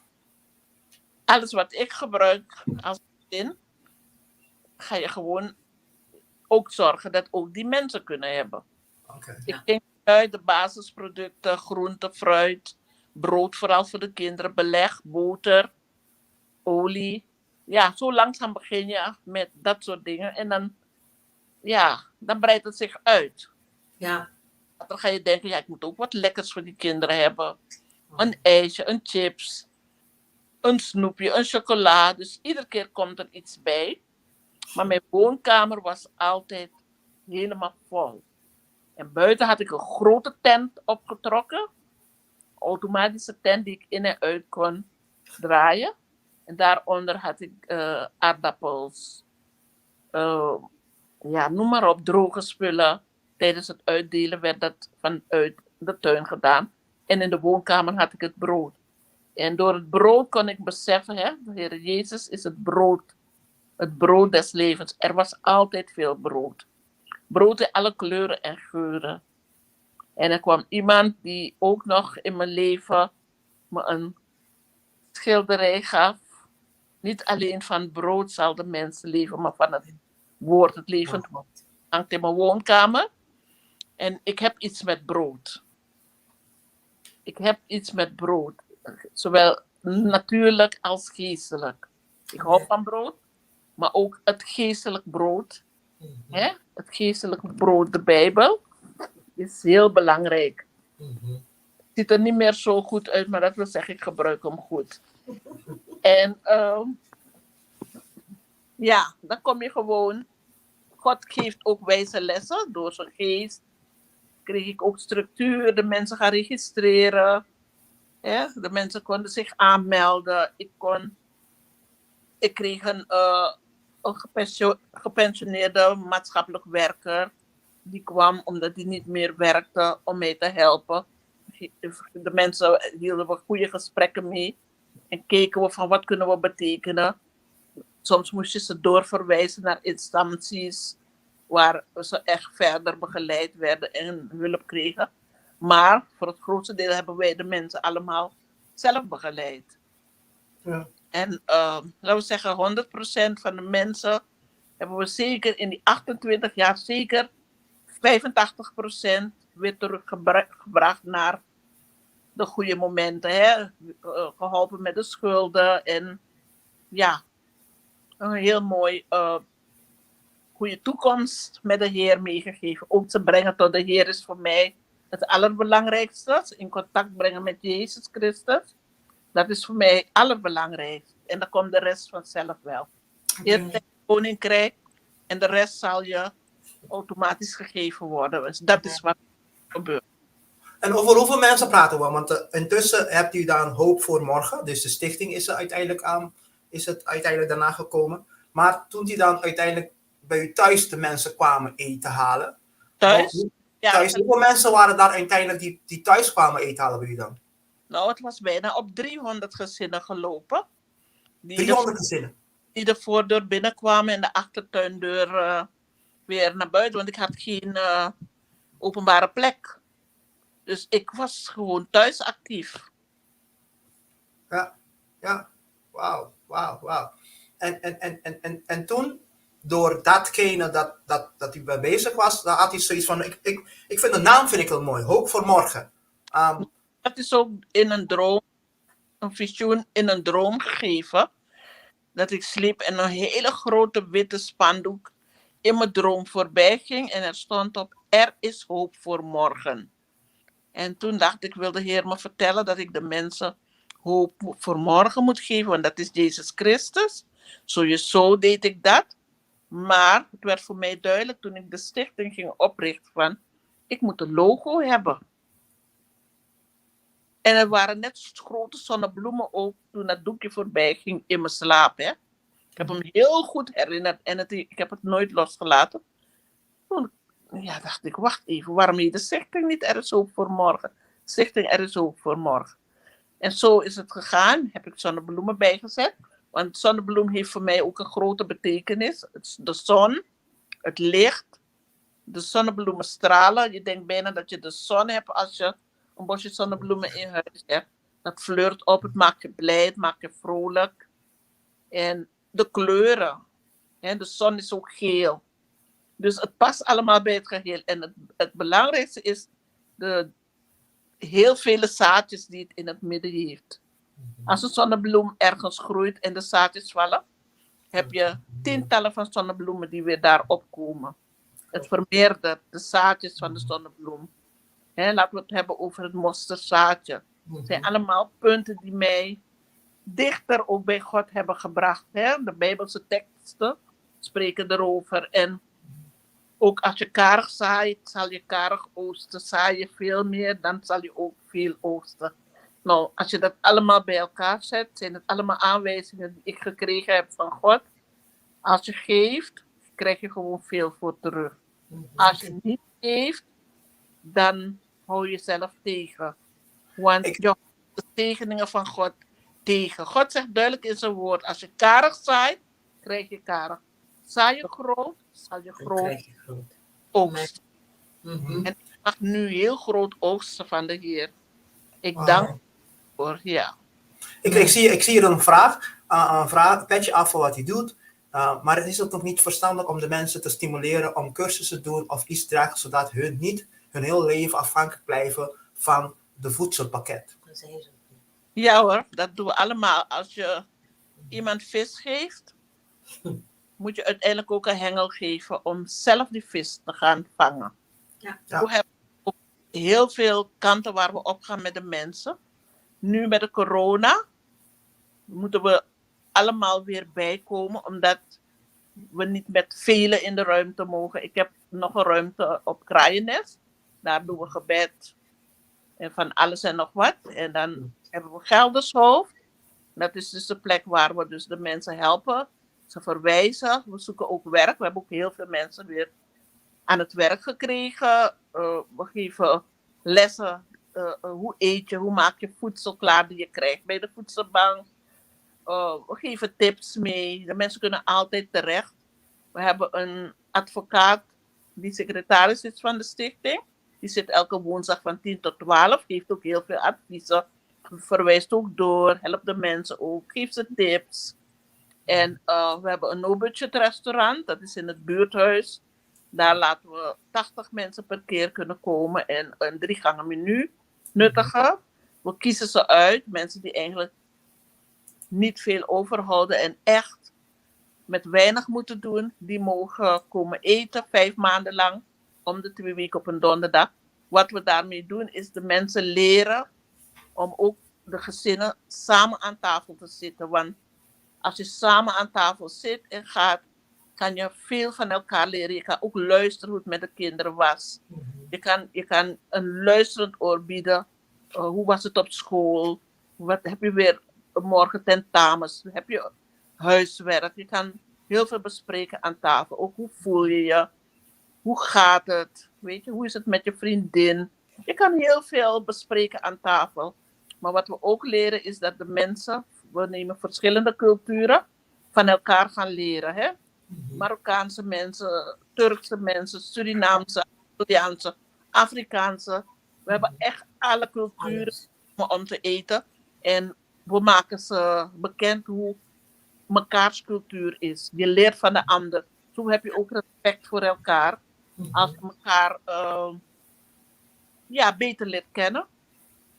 alles wat ik gebruik als gezin, ga je gewoon ook zorgen dat ook die mensen kunnen hebben. Okay. Ik ging uit de basisproducten, groente, fruit, brood vooral voor de kinderen, beleg, boter, olie. Ja, zo langzaam begin je met dat soort dingen. En dan breidt het zich uit. Ja. Dan ga je denken, ja, ik moet ook wat lekkers voor die kinderen hebben. Een ijsje, een chips, een snoepje, een chocola. Dus iedere keer komt er iets bij. Maar mijn woonkamer was altijd helemaal vol. En buiten had ik een grote tent opgetrokken. Een automatische tent die ik in en uit kon draaien. En daaronder had ik aardappels. Noem maar op, droge spullen. Tijdens het uitdelen werd dat vanuit de tuin gedaan. En in de woonkamer had ik het brood. En door het brood kon ik beseffen, de Heer Jezus is het brood. Het brood des levens. Er was altijd veel brood. Brood in alle kleuren en geuren. En er kwam iemand die ook nog in mijn leven me een schilderij gaf. Niet alleen van brood zal de mens leven, maar van het woord, het levend woord, hangt in mijn woonkamer. En ik heb iets met brood. Ik heb iets met brood. Zowel natuurlijk als geestelijk. Ik hou van brood, maar ook het geestelijk brood. Hè? Het geestelijk brood, de Bijbel, is heel belangrijk. Het ziet er niet meer zo goed uit, maar dat wil zeggen, ik gebruik hem goed. En ja, dan kom je gewoon. God geeft ook wijze lessen door zijn geest. Kreeg ik ook structuur, de mensen gaan registreren. Ja, de mensen konden zich aanmelden. Ik kreeg een gepensioneerde maatschappelijk werker. Die kwam omdat hij niet meer werkte om mij te helpen. De mensen hielden we goede gesprekken mee. En keken we van wat kunnen we betekenen. Soms moest je ze doorverwijzen naar instanties waar ze echt verder begeleid werden en hulp kregen. Maar voor het grootste deel hebben wij de mensen allemaal zelf begeleid. Ja. En laten we zeggen, 100% van de mensen hebben we zeker in die 28 jaar zeker 85% weer teruggebracht naar de goede momenten. Hè? Geholpen met de schulden en ja, een heel mooi goede toekomst met de Heer meegegeven. Ook te brengen tot de Heer is voor mij het allerbelangrijkste. In contact brengen met Jezus Christus. Dat is voor mij het allerbelangrijkste. En dan komt de rest vanzelf wel. Eerst het koninkrijk en de rest zal je automatisch gegeven worden. Dus dat is wat gebeurt. En over hoeveel mensen praten we? Want intussen hebt u dan Hoop voor Morgen. Dus de stichting is het uiteindelijk daarna gekomen. Maar toen die dan uiteindelijk bij u thuis de mensen kwamen eten halen. Thuis? Thuis. Hoeveel mensen waren daar uiteindelijk die thuis kwamen eten halen bij u dan? Nou, het was bijna op 300 gezinnen gelopen. 300 gezinnen? Die de voordeur binnenkwamen en de achtertuindeur weer naar buiten. Want ik had geen openbare plek. Dus ik was gewoon thuis actief. Ja. Wauw. En toen, door datgene dat u bij bezig was, dan had hij zoiets van, ik vind de naam heel mooi, Hoop voor Morgen. Dat is ook in een droom, een visioen in een droom gegeven. Dat ik sliep en een hele grote witte spandoek in mijn droom voorbij ging. En er stond op, er is hoop voor morgen. En toen dacht ik, wil de Heer me vertellen dat ik de mensen hoop voor morgen moet geven. Want dat is Jezus Christus. Sowieso deed ik dat. Maar het werd voor mij duidelijk toen ik de stichting ging oprichten van, ik moet een logo hebben. En er waren net grote zonnebloemen ook toen dat doekje voorbij ging in mijn slaap. Hè? Ik heb hem heel goed herinnerd en ik heb het nooit losgelaten. Toen dacht ik, wacht even, waarom heet de stichting niet Er is hoop voor morgen? Stichting Er is hoop voor morgen. En zo is het gegaan, heb ik zonnebloemen bijgezet. Want zonnebloem heeft voor mij ook een grote betekenis. Het is de zon, het licht, de zonnebloemen stralen. Je denkt bijna dat je de zon hebt als je een bosje zonnebloemen in huis hebt. Dat fleurt op, het maakt je blij, het maakt je vrolijk. En de kleuren, hè, de zon is ook geel. Dus het past allemaal bij het geheel. En het belangrijkste is de heel vele zaadjes die het in het midden heeft. Als een zonnebloem ergens groeit en de zaadjes vallen, heb je tientallen van zonnebloemen die weer daarop komen. Het vermeerdert de zaadjes van de zonnebloem. Laten we het hebben over het mosterdzaadje. Het zijn allemaal punten die mij dichter ook bij God hebben gebracht. De Bijbelse teksten spreken erover. En ook als je karig zaait, zal je karig oogsten. Zaai je veel meer, dan zal je ook veel oogsten. Nou, als je dat allemaal bij elkaar zet, zijn het allemaal aanwijzingen die ik gekregen heb van God. Als je geeft, krijg je gewoon veel voor terug. Als je niet geeft, dan hou je jezelf tegen. Want je houdt de tegeningen van God tegen. God zegt duidelijk in zijn woord, als je karig zaait, krijg je karig. Zaai je groot, zal je groot oogsten. En ik mag nu heel groot oogsten van de Heer. Ik dank voor, ja. Ik zie hier een vraag, petje af voor wat hij doet. Maar het is ook nog niet verstandig om de mensen te stimuleren om cursussen te doen of iets te dragen, zodat hun niet hun heel leven afhankelijk blijven van de voedselpakket. Dat zeggen ze. Ja hoor, dat doen we allemaal. Als je iemand vis geeft, moet je uiteindelijk ook een hengel geven om zelf die vis te gaan vangen. Ja. Ja. We hebben ook heel veel kanten waar we op gaan met de mensen. Nu met de corona moeten we allemaal weer bijkomen, omdat we niet met velen in de ruimte mogen. Ik heb nog een ruimte op Kraaiennest. Daar doen we gebed en van alles en nog wat. En dan hebben we Geldershoofd. Dat is dus de plek waar we dus de mensen helpen. Ze verwijzen. We zoeken ook werk. We hebben ook heel veel mensen weer aan het werk gekregen. We geven lessen. Hoe eet je? Hoe maak je voedsel klaar die je krijgt bij de voedselbank? We geven tips mee. De mensen kunnen altijd terecht. We hebben een advocaat die secretaris is van de stichting. Die zit elke woensdag van 10 tot 12. Geeft ook heel veel adviezen. Verwijst ook door. Helpt de mensen ook. Geeft ze tips. En we hebben een no-budget restaurant. Dat is in het buurthuis. Daar laten we 80 mensen per keer kunnen komen. En een 3 gangen menu nuttigen. We kiezen ze uit. Mensen die eigenlijk niet veel overhouden en echt met weinig moeten doen, die mogen komen eten 5 maanden lang, om de 2 weken op een donderdag. Wat we daarmee doen, is de mensen leren om ook de gezinnen samen aan tafel te zitten. Want als je samen aan tafel zit en gaat, kan je veel van elkaar leren. Je kan ook luisteren hoe het met de kinderen was. Je kan een luisterend oor bieden. Hoe was het op school? Wat heb je weer morgen tentamens? Heb je huiswerk? Je kan heel veel bespreken aan tafel. Ook hoe voel je je? Hoe gaat het? Weet je, hoe is het met je vriendin? Je kan heel veel bespreken aan tafel. Maar wat we ook leren is dat de mensen, we nemen verschillende culturen, van elkaar gaan leren. Hè? Marokkaanse mensen, Turkse mensen, Surinaamse, Italiaanse, Afrikaanse. We hebben echt alle culturen om te eten. En we maken ze bekend hoe mekaars cultuur is. Je leert van de ander. Zo heb je ook respect voor elkaar. Als je elkaar beter leert kennen.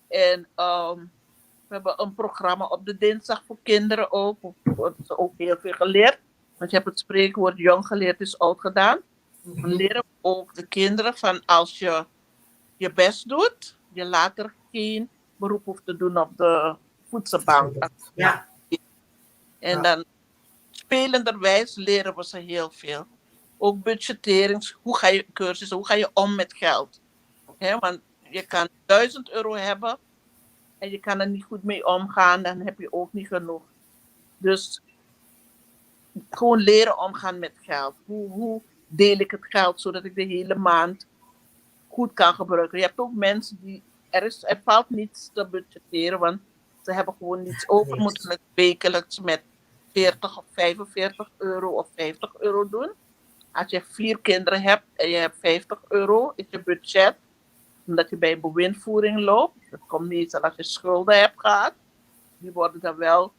En we hebben een programma op de dinsdag voor kinderen ook. Er wordt ook heel veel geleerd. Want je hebt het spreekwoord jong geleerd is oud gedaan. We leren ook de kinderen van als je je best doet, je later geen beroep hoeft te doen op de voedselbank. Ja. En dan spelenderwijs leren we ze heel veel. Ook budgetterings, hoe ga je cursussen, hoe ga je om met geld? Want je kan €1000 hebben en je kan er niet goed mee omgaan, dan heb je ook niet genoeg. Dus gewoon leren omgaan met geld. Hoe deel ik het geld zodat ik de hele maand goed kan gebruiken? Je hebt ook mensen die, er valt niets te budgetteren, want ze hebben gewoon niets over, moeten het wekelijks met 40 of €45 of €50 doen. Als je 4 kinderen hebt en je hebt €50 is je budget, omdat je bij bewindvoering loopt. Dat komt meestal als je schulden hebt gehad. Die worden dan wel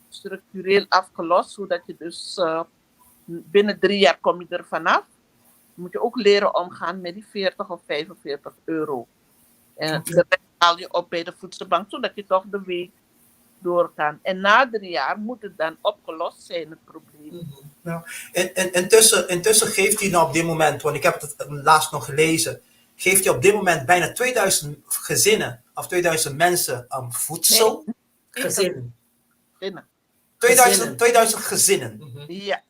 structureel afgelost, zodat je dus binnen 3 jaar kom je er vanaf. Dan moet je ook leren omgaan met die €40 of €45. En de rest haal je op bij de voedselbank, zodat je toch de week door kan. En na 3 jaar moet het dan opgelost zijn, het probleem. Nou, intussen geeft hij nou op dit moment, want ik heb het laatst nog gelezen, geeft hij op dit moment bijna 2000 gezinnen of 2000 mensen voedsel. Nee. Gezinnen. 2000 gezinnen. Ja.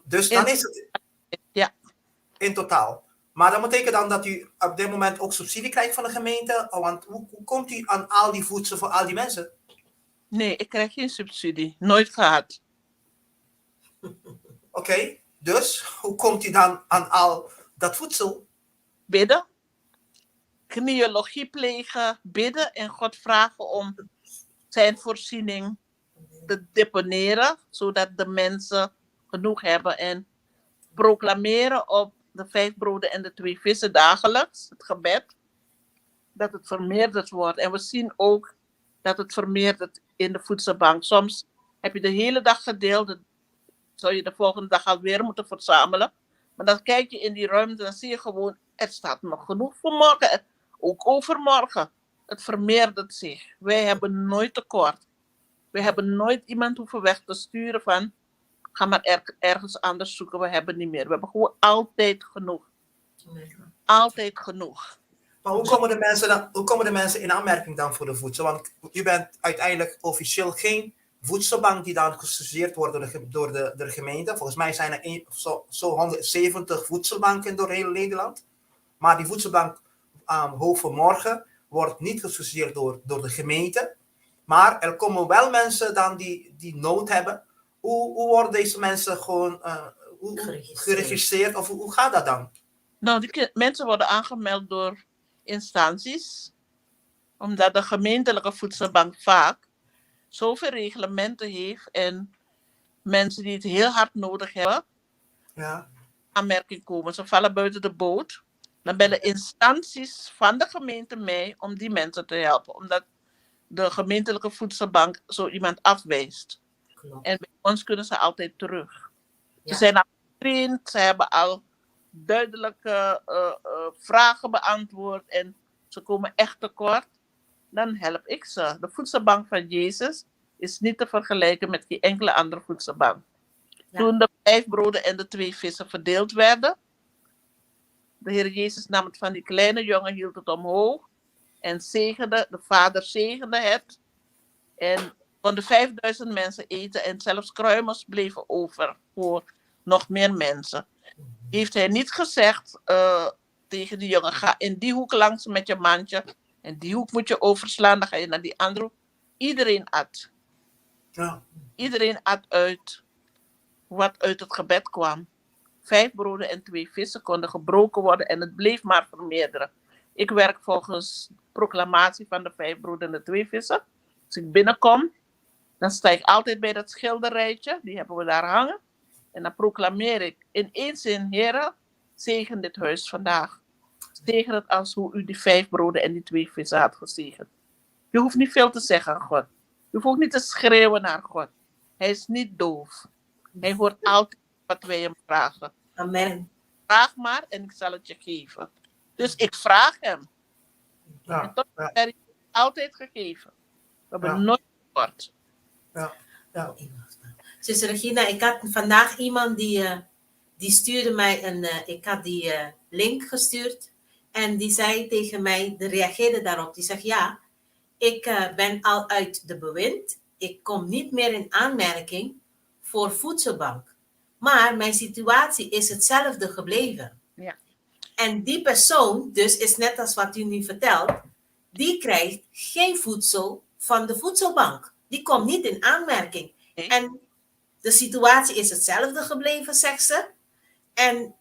Dus dan is het Ja. in totaal. Maar dat betekent dan dat u op dit moment ook subsidie krijgt van de gemeente? Want hoe komt u aan al die voedsel voor al die mensen? Nee, ik krijg geen subsidie. Nooit gehad. Oké, dus hoe komt u dan aan al dat voedsel? Bidden. Kniologie plegen. Bidden en God vragen om zijn voorziening te deponeren, zodat de mensen genoeg hebben. En proclameren op de 5 broden en de 2 vissen dagelijks, het gebed, dat het vermeerderd wordt. En we zien ook dat het vermeerdert in de voedselbank. Soms heb je de hele dag gedeeld, zou je de volgende dag alweer moeten verzamelen. Maar dan kijk je in die ruimte, dan zie je gewoon, er staat nog genoeg voor morgen. Ook overmorgen. Het vermeerdert zich. Wij hebben nooit tekort. We hebben nooit iemand hoeven weg te sturen van, ga maar ergens anders zoeken, we hebben niet meer. We hebben gewoon altijd genoeg. Altijd genoeg. Maar hoe komen de mensen in aanmerking dan voor de voedsel? Want u bent uiteindelijk officieel geen voedselbank die dan gesubsidieerd wordt door de gemeente. Volgens mij zijn er zo 170 voedselbanken door heel Nederland. Maar die voedselbank Hoofdmorgen wordt niet gesubsidieerd door de gemeente. Maar er komen wel mensen dan die nood hebben. Hoe worden deze mensen gewoon geregistreerd? Of hoe gaat dat dan? Nou, die mensen worden aangemeld door instanties. Omdat de gemeentelijke voedselbank vaak zoveel reglementen heeft. En mensen die het heel hard nodig hebben, aanmerking komen. Ze vallen buiten de boot. Dan bellen instanties van de gemeente mee om die mensen te helpen. Omdat de gemeentelijke voedselbank zo iemand afwijst. Klopt. En bij ons kunnen ze altijd terug. Ze zijn al getraind, ze hebben al duidelijke vragen beantwoord en ze komen echt tekort. Dan help ik ze. De voedselbank van Jezus is niet te vergelijken met geen enkele andere voedselbank. Ja. Toen de 5 broden en de 2 vissen verdeeld werden, de Heer Jezus nam het van die kleine jongen, hield het omhoog en zegende, de Vader zegende het. En van de 5000 mensen eten en zelfs kruimels bleven over voor nog meer mensen. Heeft hij niet gezegd tegen die jongen, ga in die hoek langs met je mandje en die hoek moet je overslaan, dan ga je naar die andere hoek. Iedereen at. Ja. Iedereen at uit wat uit het gebed kwam. 5 broden en 2 vissen konden gebroken worden en het bleef maar vermeerderen. Ik werk volgens proclamatie van de 5 broden en de 2 vissen. Als ik binnenkom, dan sta ik altijd bij dat schilderijtje, die hebben we daar hangen. En dan proclameer ik in één zin, Heere, zegen dit huis vandaag. Zegen het als hoe u die 5 broden en die 2 vissen had gezegend. Je hoeft niet veel te zeggen aan God. Je hoeft ook niet te schreeuwen naar God. Hij is niet doof. Hij hoort altijd wat wij hem vragen. Amen. Vraag maar en ik zal het je geven. Dus ik vraag hem. Ja. En tot hij altijd gegeven. We hebben nooit tekort. Ja. Zuster Regina, ik had vandaag iemand die stuurde mij ik had die link gestuurd. En die zei tegen mij, die reageerde daarop. Die zegt, ja, ik ben al uit de bewind. Ik kom niet meer in aanmerking voor voedselbank. Maar mijn situatie is hetzelfde gebleven. Ja. En die persoon, dus is net als wat u nu vertelt, die krijgt geen voedsel van de voedselbank. Die komt niet in aanmerking. Nee. En de situatie is hetzelfde gebleven, zegt ze. En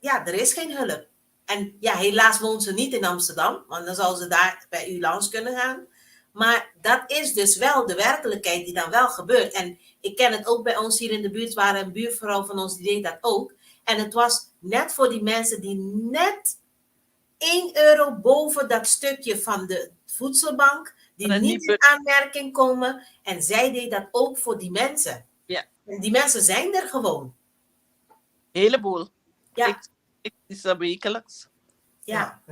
ja, er is geen hulp. En ja, helaas woont ze niet in Amsterdam, want dan zou ze daar bij u langs kunnen gaan. Maar dat is dus wel de werkelijkheid die dan wel gebeurt. En ik ken het ook bij ons hier in de buurt, waar een buurvrouw van ons, die deed dat ook. En het was net voor die mensen die net 1 euro boven dat stukje van de voedselbank, die niet in aanmerking komen. En zij deed dat ook voor die mensen. Ja. En die mensen zijn er gewoon. Heleboel. Ja. Ik is dat wekelijks. Ja.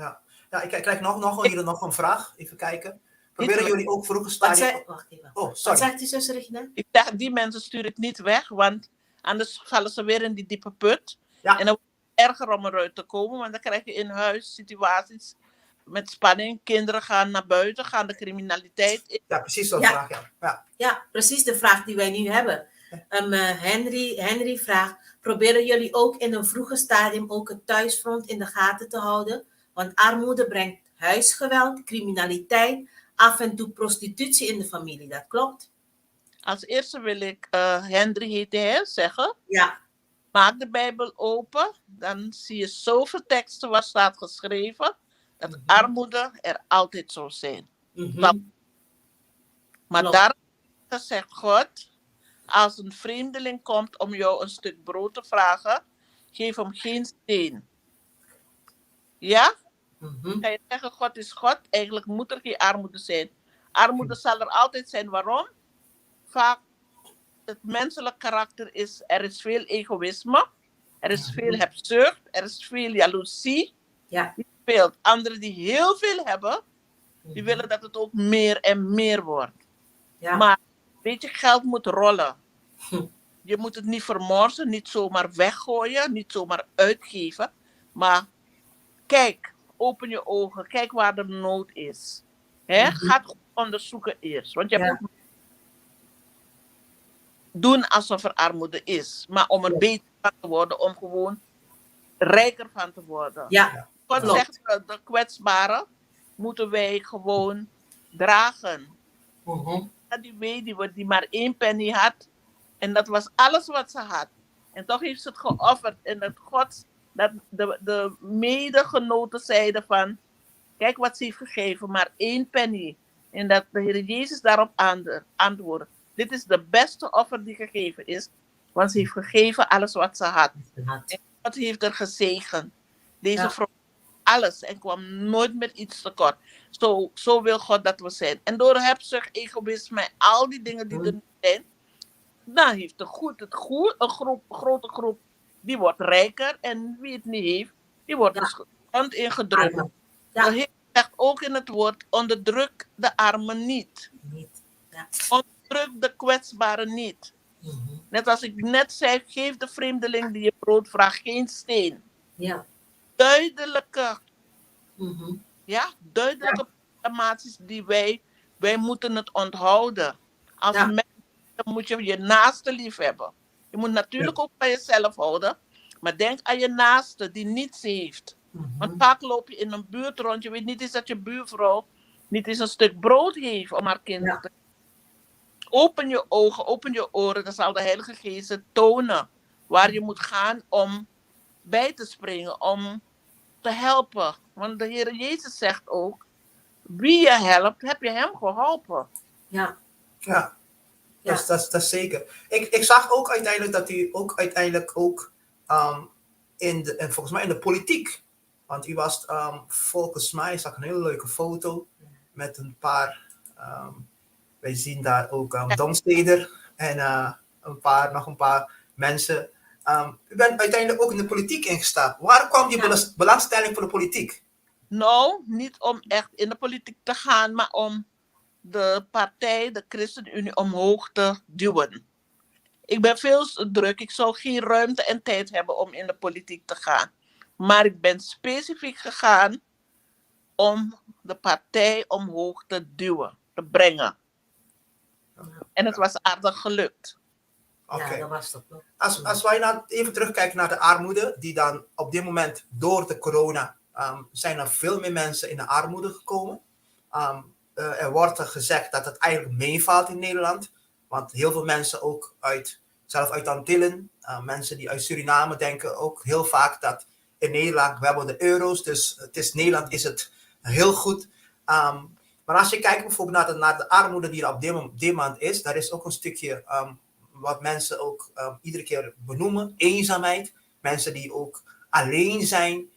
Ik krijg nog een vraag. Even kijken. Proberen jullie ook vroeger stadium... Wacht even. Oh, sorry. Wat zegt u, zuster Regina? Ik dacht, die mensen stuur ik niet weg, want anders vallen ze weer in die diepe put. Ja. En dan wordt het erger om eruit te komen, want dan krijg je in huis situaties met spanning. Kinderen gaan naar buiten, gaan de criminaliteit in. Ja, precies zo'n vraag. Ja, precies de vraag die wij nu hebben. Henry vraagt, proberen jullie ook in een vroege stadium ook het thuisfront in de gaten te houden? Want armoede brengt huisgeweld, criminaliteit, af en toe prostitutie in de familie. Dat klopt? Als eerste wil ik, Henry heet hij, zeggen. Ja. Maak de Bijbel open, dan zie je zoveel teksten waar staat geschreven, dat armoede er altijd zou zijn. Maar daar zegt God, als een vreemdeling komt om jou een stuk brood te vragen, geef hem geen steen. Ja? Ga je zeggen, God is God, eigenlijk moet er geen armoede zijn. Armoede zal er altijd zijn. Waarom? Vaak het menselijk karakter is, er is veel egoïsme, er is veel hebzucht, er is veel jaloezie. Ja. Die speelt. Anderen die heel veel hebben, die willen dat het ook meer en meer wordt. Ja. Maar weet je, geld moet rollen. Je moet het niet vermorsen, niet zomaar weggooien, niet zomaar uitgeven. Maar kijk, open je ogen, kijk waar de nood is. Hè? Ga het goed onderzoeken eerst. Want je Ja. moet doen alsof er armoede is. Maar om er beter van te worden, om gewoon rijker van te worden. Ja. God Klopt. zegt, de kwetsbaren moeten wij gewoon dragen. Die weduwe die maar 1 penny had. En dat was alles wat ze had. En toch heeft ze het geofferd. En dat de medegenoten zeiden van, kijk wat ze heeft gegeven, maar 1 penny. En dat de Heer Jezus daarop antwoordde, dit is de beste offer die gegeven is. Want ze heeft gegeven alles wat ze had. En God heeft er gezegend. Deze vrouw alles en kwam nooit met iets tekort. Zo wil God dat we zijn. En door hebzucht, egoïsme en al die dingen die er nu zijn, dan heeft een grote groep, die wordt rijker. En wie het niet heeft, die wordt dus grond ingedrukt. Ja. De Heer zegt ook in het woord, onderdruk de armen niet. Ja. Onderdruk de kwetsbaren niet. Net als ik net zei, geef de vreemdeling die je brood vraagt geen steen. Ja. Duidelijke proclamaties die wij moeten het onthouden. Als mensen moet je je naaste lief hebben. Je moet natuurlijk ook van jezelf houden, maar denk aan je naaste die niets heeft. Want vaak loop je in een buurt rond, je weet niet eens dat je buurvrouw niet eens een stuk brood heeft om haar kinderen te. Open je ogen, open je oren, dan zal de Heilige Geest het tonen waar je moet gaan om bij te springen, om te helpen. Want de Heer Jezus zegt ook, wie je helpt, heb je hem geholpen. Ja. Ja. Dat is zeker. Ik zag ook uiteindelijk dat u ook volgens mij in de politiek, want u was volgens mij, zag een hele leuke foto met een paar, wij zien daar ook Domsteder en nog een paar mensen. U bent uiteindelijk ook in de politiek ingestapt. Waar kwam die belangstelling voor de politiek? Nou, niet om echt in de politiek te gaan, maar om de partij, de ChristenUnie, omhoog te duwen. Ik ben veel te druk. Ik zou geen ruimte en tijd hebben om in de politiek te gaan. Maar ik ben specifiek gegaan om de partij omhoog te duwen, te brengen. En het was aardig gelukt. Okay. Ja, dat was het. Als wij nou even terugkijken naar de armoede, die dan op dit moment door de corona, zijn er veel meer mensen in de armoede gekomen. Er wordt gezegd dat het eigenlijk meevalt in Nederland. Want heel veel mensen ook zelf uit Antillen, mensen die uit Suriname denken ook heel vaak dat in Nederland, we hebben de euro's, dus Nederland is het heel goed. Maar als je kijkt bijvoorbeeld naar de armoede die er op dit moment is, daar is ook een stukje wat mensen ook iedere keer benoemen, eenzaamheid. Mensen die ook alleen zijn.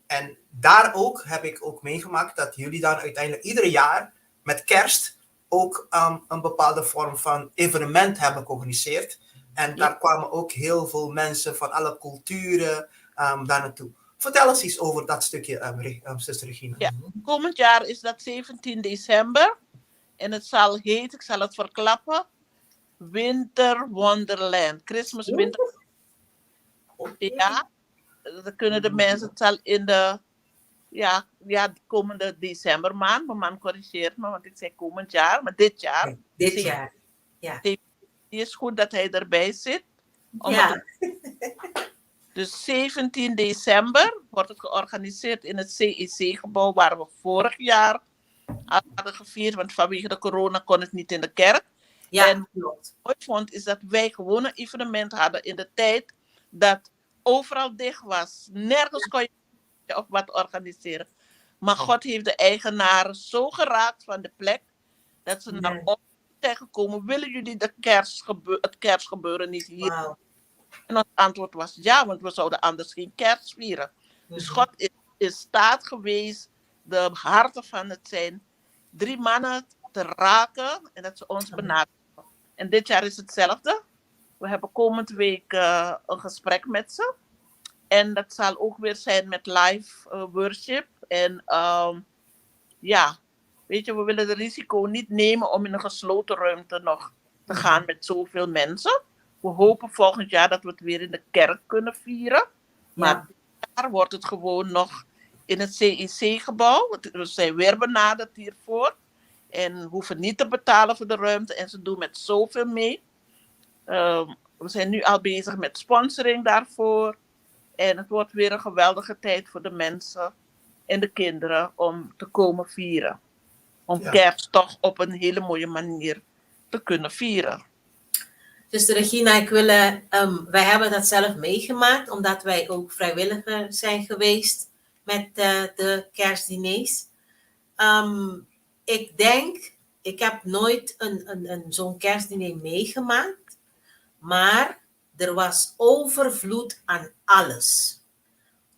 En daar ook heb ik ook meegemaakt dat jullie dan uiteindelijk ieder jaar met kerst ook een bepaalde vorm van evenement hebben georganiseerd. En daar kwamen ook heel veel mensen van alle culturen daar naartoe. Vertel eens iets over dat stukje, zuster Regina. Ja, komend jaar is dat 17 december. En het zal heten, ik zal het verklappen, Winter Wonderland. Christmas Winter. Ja, dan kunnen de mensen het al in de komende decembermaand. Mijn man corrigeert me, want ik zei komend jaar, maar dit jaar. Dit jaar, ja. Het is goed dat hij erbij zit. Dus 17 december wordt het georganiseerd in het CEC-gebouw waar we vorig jaar hadden gevierd, want vanwege de corona kon het niet in de kerk. Ja, en wat ik mooi vond is dat wij gewoon een evenement hadden in de tijd dat overal dicht was. Nergens kon je of wat organiseren. Maar God heeft de eigenaren zo geraakt van de plek dat ze naar ons zijn gekomen. Willen jullie het kerstgebeuren niet hier? Wow. En het antwoord was ja, want we zouden anders geen kerst vieren. Dus God is in staat geweest de harten van het zijn 3 mannen te raken en dat ze ons benaderen. En dit jaar is hetzelfde. We hebben komend week een gesprek met ze. En dat zal ook weer zijn met live worship. En ja, weet je, we willen het risico niet nemen om in een gesloten ruimte nog te gaan met zoveel mensen. We hopen volgend jaar dat we het weer in de kerk kunnen vieren. Maar dit jaar wordt het gewoon nog in het CEC-gebouw. We zijn weer benaderd hiervoor. En hoeven niet te betalen voor de ruimte. En ze doen met zoveel mee. We zijn nu al bezig met sponsoring daarvoor. En het wordt weer een geweldige tijd voor de mensen en de kinderen om te komen vieren. Om kerst toch op een hele mooie manier te kunnen vieren. Dus Regina, wij hebben dat zelf meegemaakt, omdat wij ook vrijwilliger zijn geweest met de kerstdiners. Ik heb nooit zo'n kerstdiner meegemaakt, maar er was overvloed aan alles.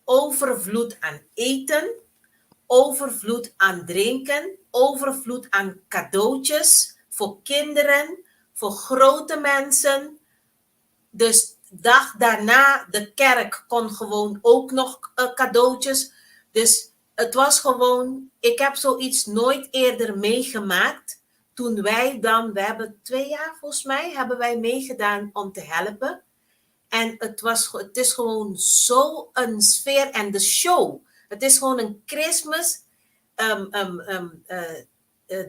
Overvloed aan eten, overvloed aan drinken, overvloed aan cadeautjes voor kinderen, voor grote mensen. Dus dag daarna, de kerk kon gewoon ook nog cadeautjes. Dus het was gewoon, ik heb zoiets nooit eerder meegemaakt. Toen we hebben 2 jaar volgens mij, hebben wij meegedaan om te helpen. En het is gewoon zo een sfeer en de show. Het is gewoon een Christmas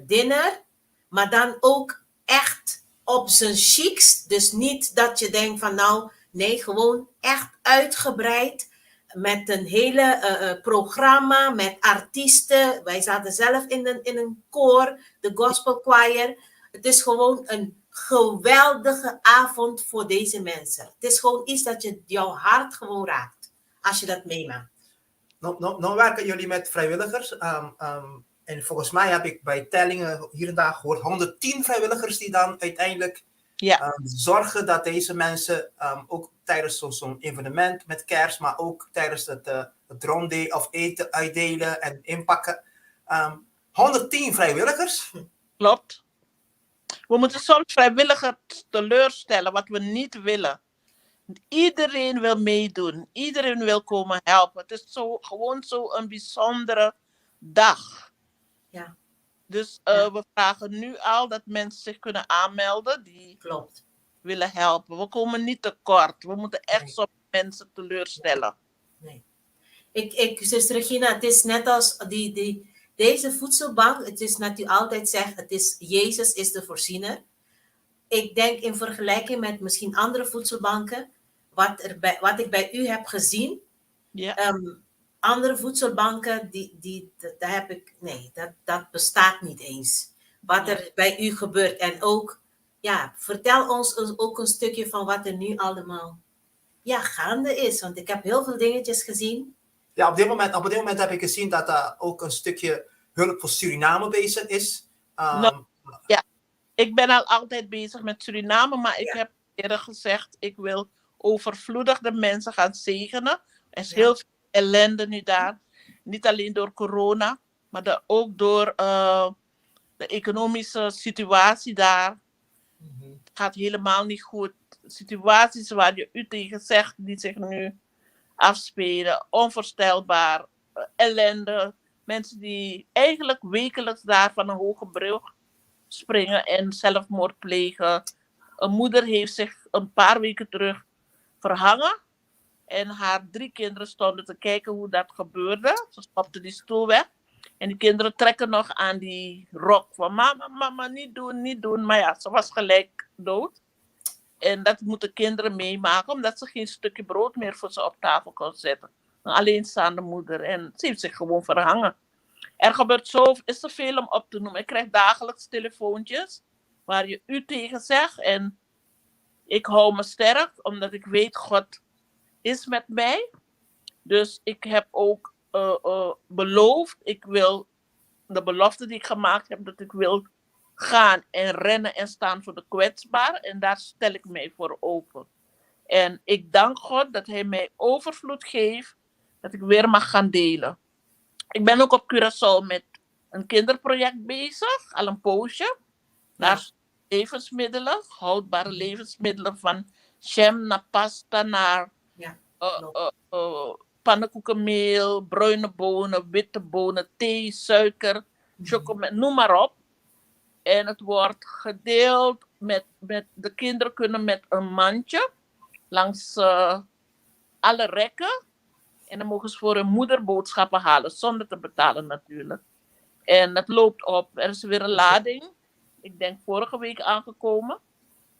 dinner, maar dan ook echt op zijn chics. Dus niet dat je denkt van nou, nee, gewoon echt uitgebreid met een hele programma, met artiesten. Wij zaten zelf in een koor, de gospel choir. Het is gewoon een geweldige avond voor deze mensen. Het is gewoon iets dat jouw hart gewoon raakt, als je dat meemaakt. Nou werken jullie met vrijwilligers. En volgens mij heb ik bij tellingen hier en daar gehoord 110 vrijwilligers die dan uiteindelijk zorgen dat deze mensen ook tijdens zo'n evenement met kerst, maar ook tijdens het dromday of eten uitdelen en inpakken. 110 vrijwilligers. Klopt. We moeten soms vrijwilligers teleurstellen wat we niet willen. Iedereen wil meedoen. Iedereen wil komen helpen. Het is gewoon zo een bijzondere dag. Ja. Dus we vragen nu al dat mensen zich kunnen aanmelden die willen helpen. We komen niet tekort. We moeten echt soms mensen teleurstellen. Nee. Zuster Regina, het is net als deze voedselbank. Het is net u altijd zegt, Jezus is de voorziener. Ik denk in vergelijking met misschien andere voedselbanken, wat ik bij u heb gezien, andere voedselbanken, dat bestaat niet eens. Wat er bij u gebeurt. En ook, vertel ons ook een stukje van wat er nu allemaal gaande is. Want ik heb heel veel dingetjes gezien. Ja, op dit moment heb ik gezien dat er ook een stukje hulp voor Suriname bezig is. Ik ben al altijd bezig met Suriname, maar ik heb eerder gezegd, ik wil overvloedig de mensen gaan zegenen. Er is heel veel ellende nu daar. Niet alleen door corona, maar ook door de economische situatie daar. Het gaat helemaal niet goed. Situaties waar je u tegen zegt, die zich nu afspelen. Onvoorstelbaar. Ellende. Mensen die eigenlijk wekelijks daar van een hoge brug springen en zelfmoord plegen. Een moeder heeft zich een paar weken terug verhangen. En haar 3 kinderen stonden te kijken hoe dat gebeurde. Ze stopte die stoel weg. En die kinderen trekken nog aan die rok. Van mama, niet doen, niet doen. Maar ja, ze was gelijk dood. En dat moeten kinderen meemaken. Omdat ze geen stukje brood meer voor ze op tafel kon zetten. Een alleenstaande moeder. En ze heeft zich gewoon verhangen. Er gebeurt is er veel om op te noemen. Ik krijg dagelijks telefoontjes. Waar je u tegen zegt. En ik hou me sterk. Omdat ik weet, God is met mij. Dus ik heb ook beloofd. Ik wil de belofte die ik gemaakt heb. Dat ik wil gaan en rennen en staan voor de kwetsbaren. En daar stel ik mij voor open. En ik dank God dat hij mij overvloed geeft. Dat ik weer mag gaan delen. Ik ben ook op Curaçao met een kinderproject bezig. Al een poosje. Daar levensmiddelen, houdbare levensmiddelen van jam naar pasta naar Ja, uh, klopt. pannenkoekenmeel, bruine bonen, witte bonen, thee, suiker, chocolade, noem maar op. En het wordt gedeeld met de kinderen kunnen met een mandje langs alle rekken. En dan mogen ze voor hun moeder boodschappen halen, zonder te betalen natuurlijk. En het loopt op. Er is weer een lading. Ik denk vorige week aangekomen.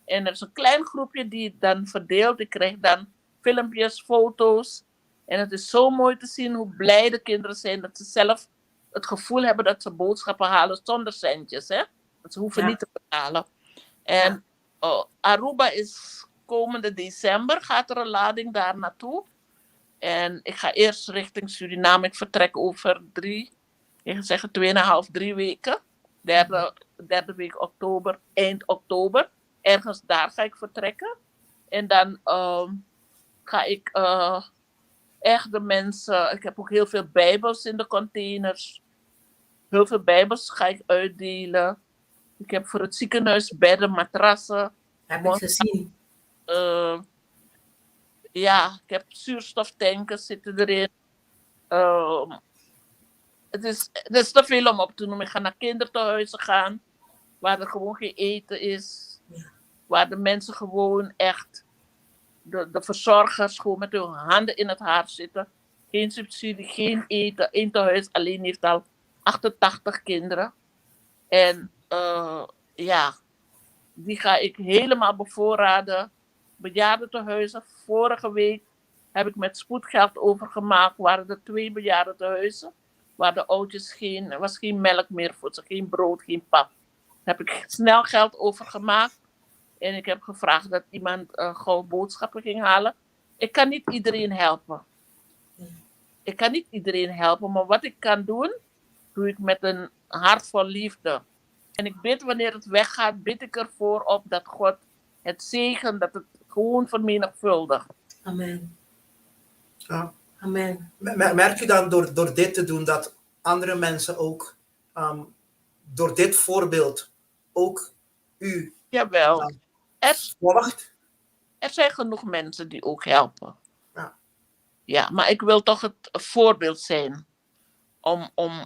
En er is een klein groepje die het dan verdeelt. Ik krijg dan filmpjes, foto's. En het is zo mooi te zien hoe blij de kinderen zijn. Dat ze zelf het gevoel hebben dat ze boodschappen halen zonder centjes. Hè? Dat ze hoeven niet te betalen. En Aruba is komende december. Gaat er een lading daar naartoe. En ik ga eerst richting Suriname. Ik vertrek over 2,5, 3 weken. Derde week oktober, eind oktober. Ergens daar ga ik vertrekken. En dan ga ik echt de mensen... Ik heb ook heel veel bijbels in de containers. Heel veel bijbels ga ik uitdelen. Ik heb voor het ziekenhuis bedden, matrassen. Heb ik gezien. Ja, ik heb zuurstoftankers zitten erin. Het is te veel om op te noemen. Ik ga naar kindertehuizen gaan, waar er gewoon geen eten is. Ja. Waar de mensen gewoon echt, de verzorgers gewoon met hun handen in het haar zitten. Geen subsidie, geen eten. Eén tehuis alleen heeft al 88 kinderen. En ja, die ga ik helemaal bevoorraden. Bejaardentehuizen. Vorige week heb ik met spoedgeld overgemaakt. Waren er 2 bejaardentehuizen. Waar de oudjes was geen melk meer voor ze. Geen brood, geen pap. Daar heb ik snel geld overgemaakt. En ik heb gevraagd dat iemand gewoon boodschappen ging halen. Ik kan niet iedereen helpen. Ik kan niet iedereen helpen. Maar wat ik kan doen, doe ik met een hart vol liefde. En ik bid wanneer het weggaat, bid ik ervoor op dat God het zegen, dat het gewoon vermenigvuldigt. Amen. Ja. Amen. Merk je dan door dit te doen dat andere mensen ook door dit voorbeeld ook u Jawel. volgt? Er zijn genoeg mensen die ook helpen. Ja. Ja, maar ik wil toch het voorbeeld zijn. Om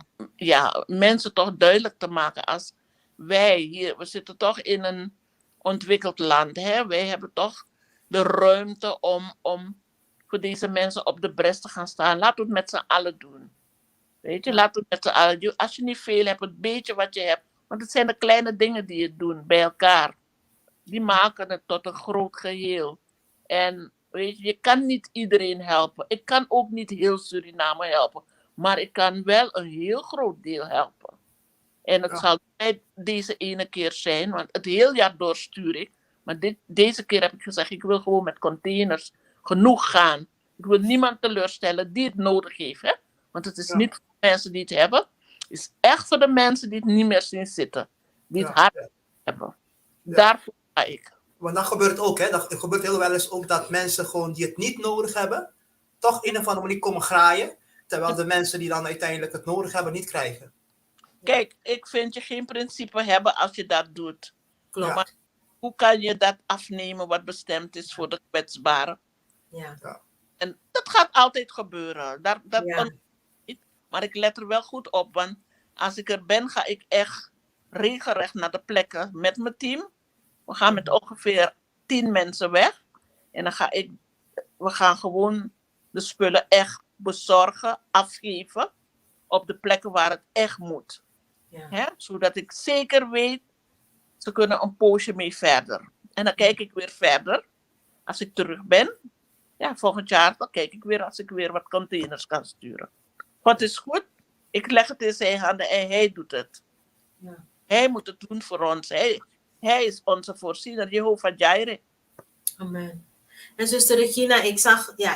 mensen toch duidelijk te maken als wij hier, we zitten toch in een ontwikkeld land. Hè? Wij hebben toch de ruimte om voor deze mensen op de bres te gaan staan. Laten we het met z'n allen doen. Weet je, laten we het met z'n allen. Als je niet veel hebt, het beetje wat je hebt. Want het zijn de kleine dingen die je doet bij elkaar. Die maken het tot een groot geheel. En weet je kan niet iedereen helpen. Ik kan ook niet heel Suriname helpen. Maar ik kan wel een heel groot deel helpen. En het zal niet deze ene keer zijn, want het heel jaar door stuur ik. Maar deze keer heb ik gezegd, ik wil gewoon met containers genoeg gaan. Ik wil niemand teleurstellen die het nodig heeft. Hè? Want het is niet voor de mensen die het hebben. Het is echt voor de mensen die het niet meer zien zitten. Die het hard hebben. Ja. Daarvoor ga ik. Want dat gebeurt ook, hè? Dat gebeurt heel wel eens ook dat mensen gewoon die het niet nodig hebben, toch in een of andere manier komen graaien. Terwijl de mensen die dan uiteindelijk het nodig hebben, niet krijgen. Kijk, ik vind je geen principe hebben als je dat doet. Klopt. Maar hoe kan je dat afnemen wat bestemd is voor de kwetsbaren? Ja. En dat gaat altijd gebeuren. Maar ik let er wel goed op. Want als ik er ben, ga ik echt regelrecht naar de plekken met mijn team. We gaan met ongeveer 10 mensen weg. En dan we gaan gewoon de spullen echt bezorgen, afgeven. Op de plekken waar het echt moet. Ja. Hè? Zodat ik zeker weet, ze kunnen een poosje mee verder. En dan kijk ik weer verder. Als ik terug ben, volgend jaar, dan kijk ik weer als ik weer wat containers kan sturen. God is goed. Ik leg het in zijn handen en hij doet het. Ja. Hij moet het doen voor ons. Hij is onze voorziener, Jehovah Jireh. Amen. En zuster Regina,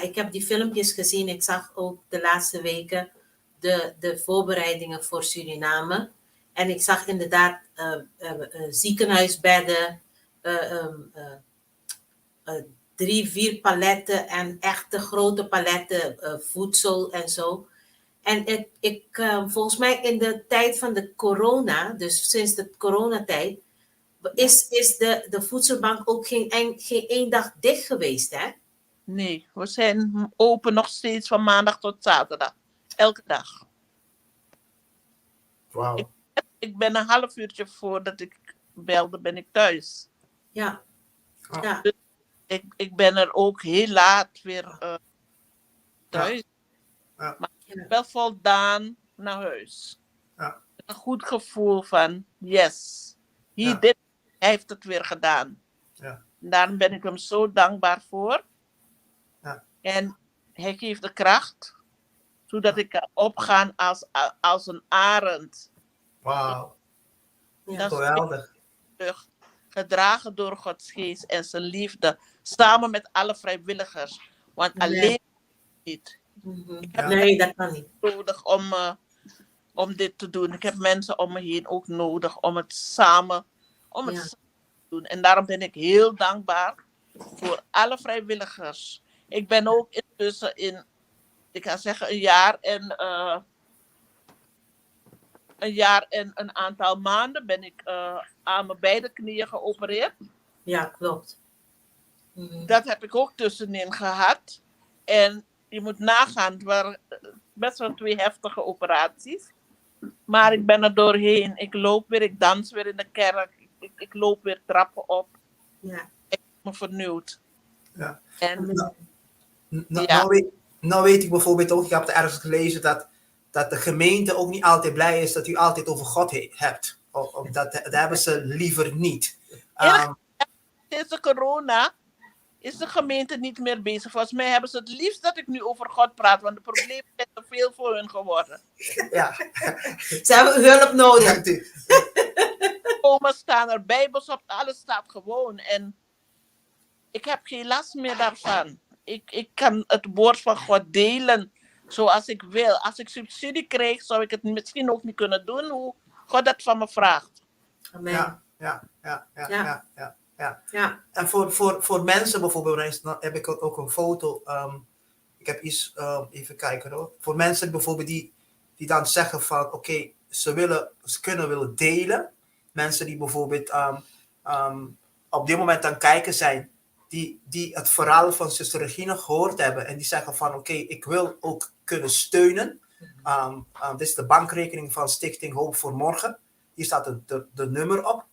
ik heb die filmpjes gezien. Ik zag ook de laatste weken de voorbereidingen voor Suriname. En ik zag inderdaad ziekenhuisbedden, 3, 4 paletten en echte grote paletten voedsel en zo. En volgens mij in de tijd van de corona, dus sinds de coronatijd, is de voedselbank ook geen één dag dicht geweest, hè? Nee, we zijn open nog steeds van maandag tot zaterdag. Elke dag. Wauw. Ik ben een half uurtje voordat ik belde, ben ik thuis. Ja. Oh. Ja. Ik ben er ook heel laat weer thuis. Ja. Maar ik ben wel voldaan naar huis. Ja. Een goed gevoel van, yes, Ja. hij heeft het weer gedaan. Ja. Daarom ben ik hem zo dankbaar voor. Ja. En hij geeft de kracht, zodat ik kan opgaan als een arend. Wauw. Ja. Dat is Geweldig. terug, gedragen door Gods geest en zijn liefde, samen met alle vrijwilligers. Want Nee. alleen niet. Mhm. Ja. Nee, dat kan niet. Nodig om dit te doen. Ik heb mensen om me heen ook nodig om het samen Ja. te doen. En daarom ben ik heel dankbaar voor alle vrijwilligers. Ik ben ook intussen ik ga zeggen, een jaar en een aantal maanden ben ik aan mijn beide knieën geopereerd. Ja, klopt. Mhm. Dat heb ik ook tussenin gehad. En je moet nagaan, het waren best wel 2 heftige operaties. Maar ik ben er doorheen. Ik loop weer, ik dans weer in de kerk. Ik loop weer trappen op. Ja. Ik ben me vernieuwd. Ja. En Ja. Nou weet ik bijvoorbeeld ook, ik heb ergens gelezen dat de gemeente ook niet altijd blij is dat u altijd over God hebt. Dat hebben ze liever niet. sinds de corona is de gemeente niet meer bezig. Volgens mij hebben ze het liefst dat ik nu over God praat, want de problemen zijn te veel voor hun geworden. Ja. Ze hebben hulp nodig. Komen staan er, Bijbels op, alles staat gewoon. En ik heb geen last meer daarvan. Ik kan het woord van God delen zoals ik wil. Als ik subsidie kreeg, zou ik het misschien ook niet kunnen doen hoe God dat van me vraagt. Amen. Ja. En voor mensen bijvoorbeeld, dan heb ik ook een foto. Ik heb iets, even kijken hoor. Voor mensen bijvoorbeeld die dan zeggen van oké, ze willen delen. Mensen die bijvoorbeeld op dit moment aan het kijken zijn, die het verhaal van zuster Regina gehoord hebben en die zeggen van oké, ik wil ook kunnen steunen. Dit is de bankrekening van Stichting Hoop voor Morgen. Hier staat de nummer op.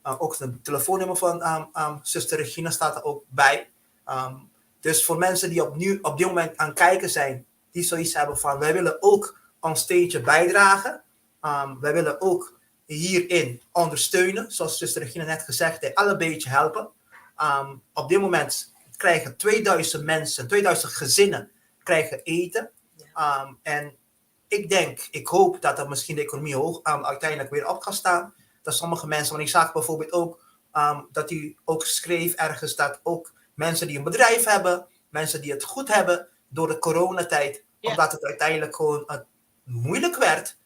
Ook het telefoonnummer van zuster Regina staat er ook bij. Dus voor mensen die op dit moment aan het kijken zijn, die zoiets hebben van wij willen ook ons steentje bijdragen. Wij willen ook hierin ondersteunen, zoals zuster Regina net gezegd heeft, alle beetje helpen. Op dit moment krijgen 2000 mensen, 2000 gezinnen krijgen eten. En ik hoop dat er misschien de economie uiteindelijk weer op gaat staan. Dat sommige mensen, want ik zag bijvoorbeeld ook dat u ook schreef ergens dat ook mensen die een bedrijf hebben, mensen die het goed hebben door de coronatijd, omdat het uiteindelijk gewoon moeilijk werd,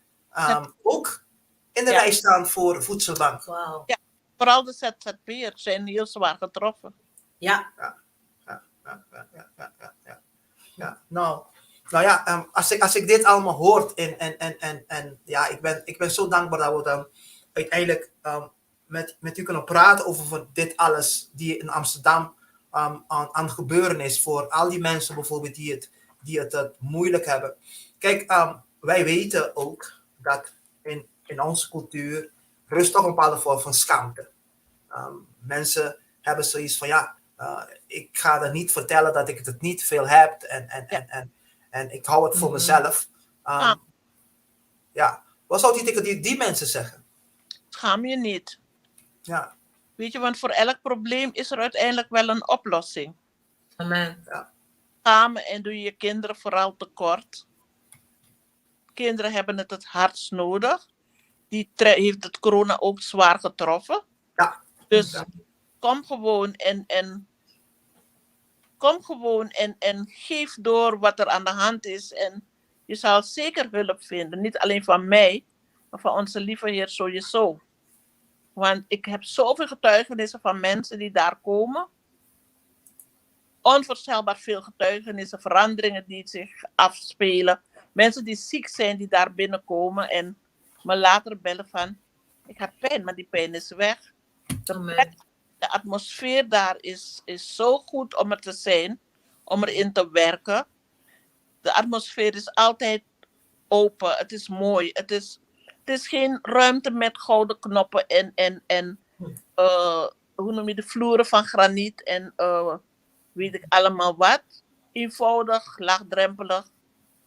ook in de rij staan voor voedselbank. Wauw. Ja, vooral de ZZP'ers zijn heel zwaar getroffen. Ja. Nou ja, als ik dit allemaal hoor en ja, ik ben zo dankbaar dat we dan uiteindelijk met u kunnen praten over dit alles die in Amsterdam aan gebeuren is voor al die mensen bijvoorbeeld die het moeilijk hebben. Kijk, wij weten ook dat in onze cultuur rust toch een bepaalde vorm van schaamte. Mensen hebben zoiets van ja, ik ga er niet vertellen dat ik het niet veel heb en ik hou het voor mezelf. Ja, wat zou u tegen die mensen zeggen? Schaam je niet. Ja. Weet je, want voor elk probleem is er uiteindelijk wel een oplossing. Amen. Ja. Schamen en doe je kinderen vooral tekort. Kinderen hebben het hardst nodig. Die heeft het corona ook zwaar getroffen. Ja. Dus kom gewoon en geef door wat er aan de hand is. En je zal zeker hulp vinden. Niet alleen van mij, maar van onze lieve Heer sowieso. Want ik heb zoveel getuigenissen van mensen die daar komen. Onvoorstelbaar veel getuigenissen, veranderingen die zich afspelen. Mensen die ziek zijn, die daar binnenkomen en me later bellen van, Ik had pijn, maar die pijn is weg. Amen. De atmosfeer daar is zo goed om er te zijn, om erin te werken. De atmosfeer is altijd open, het is mooi. Het is geen ruimte met gouden knoppen en hoe noem je de vloeren van graniet en weet ik allemaal wat. Eenvoudig, laagdrempelig.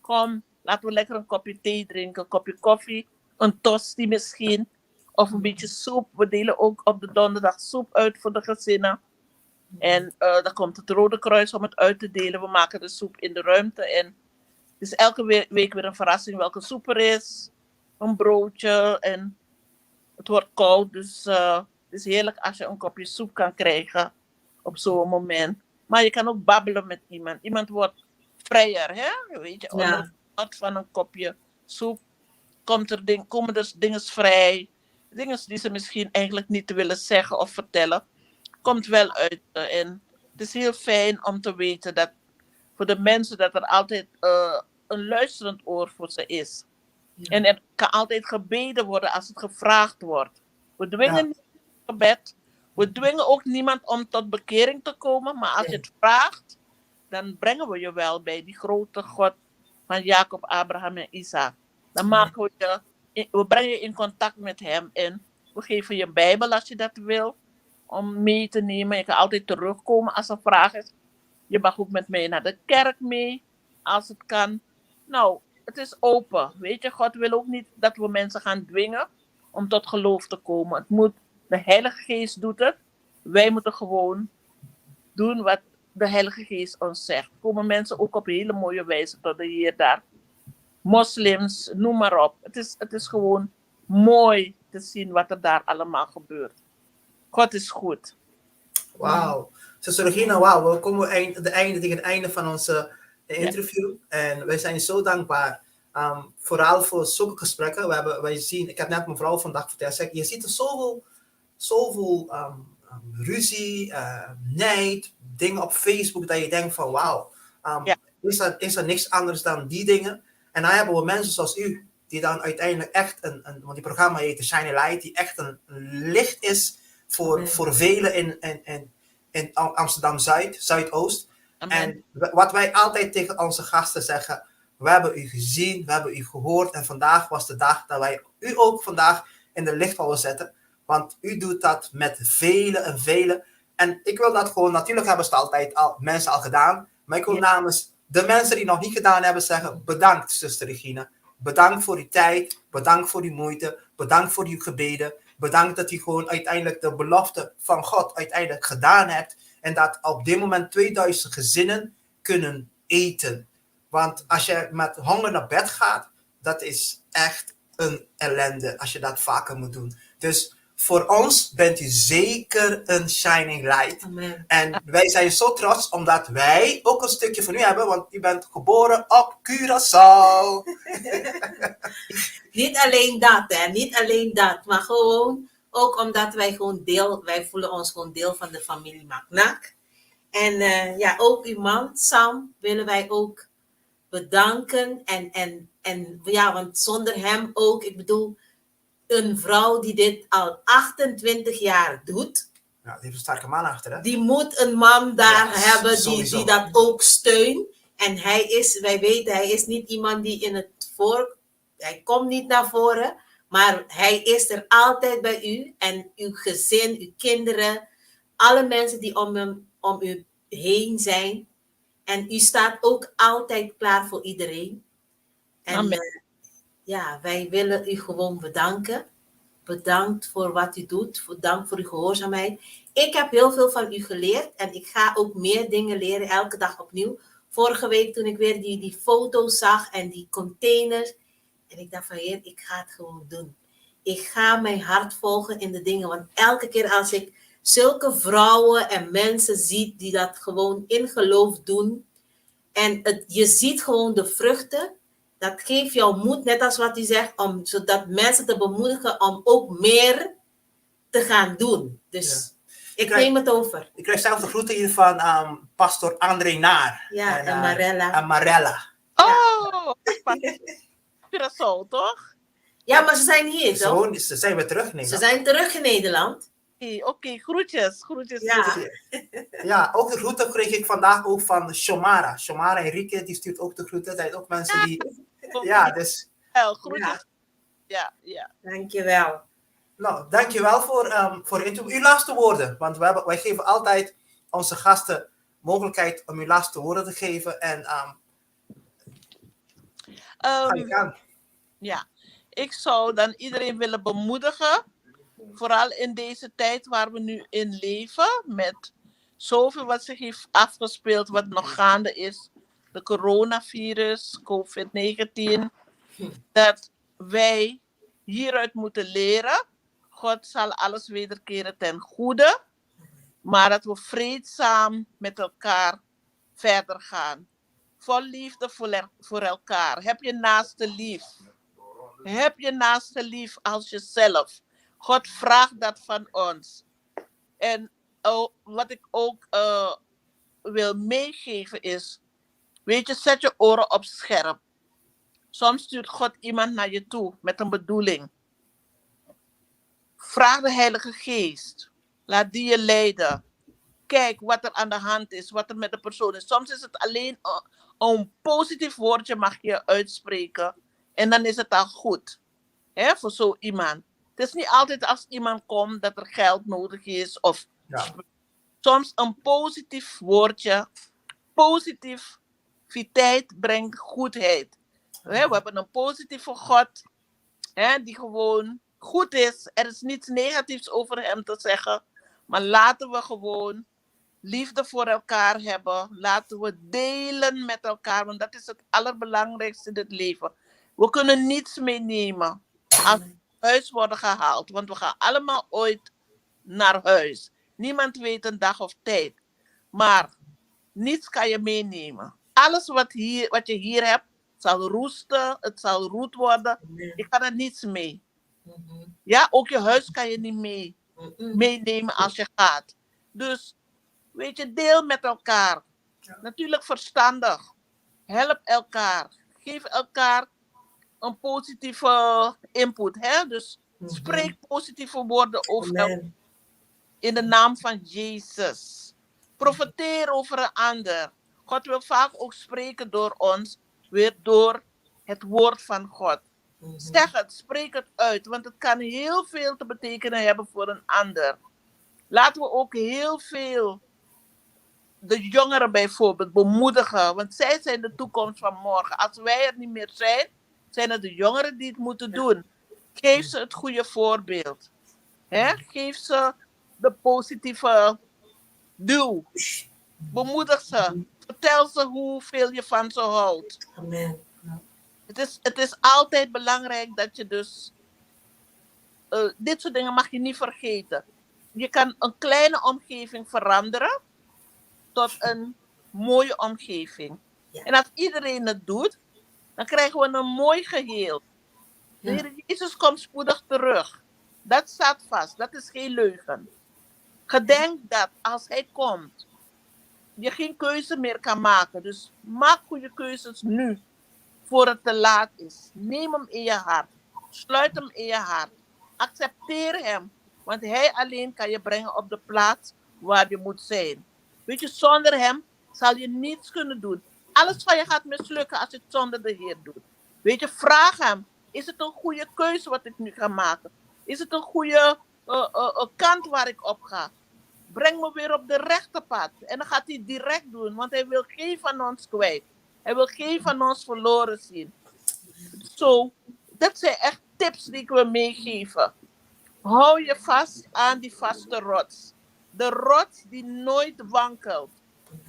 Kom, laten we lekker een kopje thee drinken, een kopje koffie, een tosti misschien. Of een beetje soep. We delen ook op de donderdag soep uit voor de gezinnen. En dan komt het Rode Kruis om het uit te delen. We maken de soep in de ruimte. En het is elke week weer een verrassing welke soep er is. Een broodje. En het wordt koud. Dus het is heerlijk als je een kopje soep kan krijgen op zo'n moment. Maar je kan ook babbelen met iemand. Iemand wordt vrijer, hè? Weet je, Ja. onder het genot van een kopje soep komen er dingen vrij. Dingen die ze misschien eigenlijk niet te willen zeggen of vertellen, komt wel uit. En het is heel fijn om te weten dat voor de mensen dat er altijd een luisterend oor voor ze is. Ja. En er kan altijd gebeden worden als het gevraagd wordt. We dwingen Ja. niet tot gebed. We dwingen ook niemand om tot bekering te komen. Maar als je het vraagt, dan brengen we je wel bij die grote God van Jacob, Abraham en Isaac. Dan maken we brengen je in contact met hem. En we geven je een Bijbel als je dat wil. Om mee te nemen. Je kan altijd terugkomen als er vraag is. Je mag ook met mij naar de kerk mee. Als het kan. Nou, het is open. Weet je, God wil ook niet dat we mensen gaan dwingen om tot geloof te komen. De Heilige Geest doet het. Wij moeten gewoon doen wat de Heilige Geest ons zegt. Komen mensen ook op een hele mooie wijze tot de Heer daar. Moslims, noem maar op. Het is gewoon mooi te zien wat er daar allemaal gebeurt. God is goed. Wauw. Zuster Regina, wauw. We komen tegen het einde van onze interview. En wij zijn zo dankbaar. Vooral voor zulke gesprekken. Ik heb net mevrouw vandaag verteld. Je ziet er zoveel ruzie, nijd, dingen op Facebook dat je denkt van wauw. Is er niks anders dan die dingen? En dan hebben we mensen zoals u, die dan uiteindelijk echt want die programma heet The Shining Light, die echt een licht is voor velen in Amsterdam Zuidoost. Amen. En wat wij altijd tegen onze gasten zeggen, we hebben u gezien, we hebben u gehoord en vandaag was de dag dat wij u ook vandaag in de licht willen zetten. Want u doet dat met velen en velen. En ik wil dat gewoon, natuurlijk hebben ze het altijd mensen al gedaan, maar ik wil namens de mensen die nog niet gedaan hebben zeggen, bedankt zuster Regina. Bedankt voor uw tijd, bedankt voor uw moeite, bedankt voor uw gebeden. Bedankt dat u gewoon uiteindelijk de belofte van God uiteindelijk gedaan hebt. En dat op dit moment 2000 gezinnen kunnen eten. Want als je met honger naar bed gaat, dat is echt een ellende als je dat vaker moet doen. Dus voor ons bent u zeker een shining light. Amen. En wij zijn zo trots omdat wij ook een stukje van u hebben. Want u bent geboren op Curaçao. Niet alleen dat, hè. Niet alleen dat. Maar gewoon, ook omdat wij voelen ons gewoon deel van de familie Maknak. En ook uw man, Sam, willen wij ook bedanken. En want zonder hem ook, ik bedoel, een vrouw die dit al 28 jaar doet. Ja, die heeft een sterke man achter, hè? Die moet een man daar hebben die dat ook steunt. En wij weten, hij is niet iemand die hij komt niet naar voren. Maar hij is er altijd bij u. En uw gezin, uw kinderen, alle mensen die om u heen zijn. En u staat ook altijd klaar voor iedereen. En wij willen u gewoon bedanken. Bedankt voor wat u doet. Bedankt voor uw gehoorzaamheid. Ik heb heel veel van u geleerd. En ik ga ook meer dingen leren, elke dag opnieuw. Vorige week toen ik weer die foto's zag en die containers. En ik dacht van, Heer, ik ga het gewoon doen. Ik ga mijn hart volgen in de dingen. Want elke keer als ik zulke vrouwen en mensen zie die dat gewoon in geloof doen. En je ziet gewoon de vruchten. Dat geeft jou moed, net als wat u zegt, zodat mensen te bemoedigen om ook meer te gaan doen. Dus ik neem het over. Ik krijg zelf de groeten hier van pastor André Naar. Ja, en Marella. Oh, Curaçao, toch? Ja, maar ze zijn hier, toch? Ze zijn weer terug. Nee, Ze zijn terug in Nederland. Oké, groetjes. Groetjes. Ja. Ja, ook de groeten kreeg ik vandaag ook van Shomara. Shomara Enrique, die stuurt ook de groeten. Er zijn ook mensen die... Ja, dus... Groetjes. Ja. Dankjewel. Nou, dankjewel voor het interview. Uw laatste woorden. Want wij geven altijd onze gasten mogelijkheid om uw laatste woorden te geven. En ga je gang. Ja, ik zou dan iedereen willen bemoedigen. Vooral in deze tijd waar we nu in leven. Met zoveel wat zich heeft afgespeeld, wat nog gaande is. De coronavirus, COVID-19. Dat wij hieruit moeten leren. God zal alles wederkeren ten goede. Maar dat we vreedzaam met elkaar verder gaan. Vol liefde voor elkaar. Heb je naaste lief. Heb je naaste lief als jezelf. God vraagt dat van ons. En wat ik ook wil meegeven is, weet je, zet je oren op scherp. Soms stuurt God iemand naar je toe met een bedoeling. Vraag de Heilige Geest. Laat die je leiden. Kijk wat er aan de hand is, wat er met de persoon is. Soms is het alleen een positief woordje mag je uitspreken. En dan is het al goed. Hè, voor zo iemand. Het is niet altijd als iemand komt dat er geld nodig is. Of soms een positief woordje. Positiviteit brengt goedheid. We hebben een positieve God. Die gewoon goed is. Er is niets negatiefs over hem te zeggen. Maar laten we gewoon liefde voor elkaar hebben. Laten we delen met elkaar. Want dat is het allerbelangrijkste in het leven. We kunnen niets meenemen als we huis worden gehaald. Want we gaan allemaal ooit naar huis. Niemand weet een dag of tijd. Maar niets kan je meenemen. Alles wat je hier hebt, zal roesten. Het zal roet worden. Je kan er niets mee. Ja, ook je huis kan je niet meenemen als je gaat. Dus, weet je, deel met elkaar. Natuurlijk verstandig. Help elkaar. Geef elkaar een positieve input. Hè? Dus spreek positieve woorden over elkaar. In de naam van Jezus. Profeteer over een ander. God wil vaak ook spreken door ons. Weer door het woord van God. Zeg het, spreek het uit. Want het kan heel veel te betekenen hebben voor een ander. Laten we ook heel veel de jongeren bijvoorbeeld bemoedigen. Want zij zijn de toekomst van morgen. Als wij er niet meer zijn, zijn het de jongeren die het moeten doen. Geef ze het goede voorbeeld. Geef ze de positieve duw. Bemoedig ze. Vertel ze hoeveel je van ze houdt. Amen. Het is altijd belangrijk dat je dus... dit soort dingen mag je niet vergeten. Je kan een kleine omgeving veranderen tot een mooie omgeving. Ja. En als iedereen het doet, dan krijgen we een mooi geheel. De Heer Jezus komt spoedig terug. Dat staat vast. Dat is geen leugen. Gedenk dat als Hij komt, je geen keuze meer kan maken. Dus maak goede keuzes nu, voor het te laat is. Neem Hem in je hart. Sluit Hem in je hart. Accepteer Hem. Want Hij alleen kan je brengen op de plaats waar je moet zijn. Weet je, zonder Hem zal je niets kunnen doen. Alles van je gaat mislukken als je het zonder de Heer doet. Weet je, vraag Hem. Is het een goede keuze wat ik nu ga maken? Is het een goede kant waar ik op ga? Breng me weer op de rechte pad. En dan gaat Hij direct doen. Want Hij wil geen van ons kwijt. Hij wil geen van ons verloren zien. Zo, dat zijn echt tips die ik wil meegeven. Hou je vast aan die vaste rots. De rots die nooit wankelt.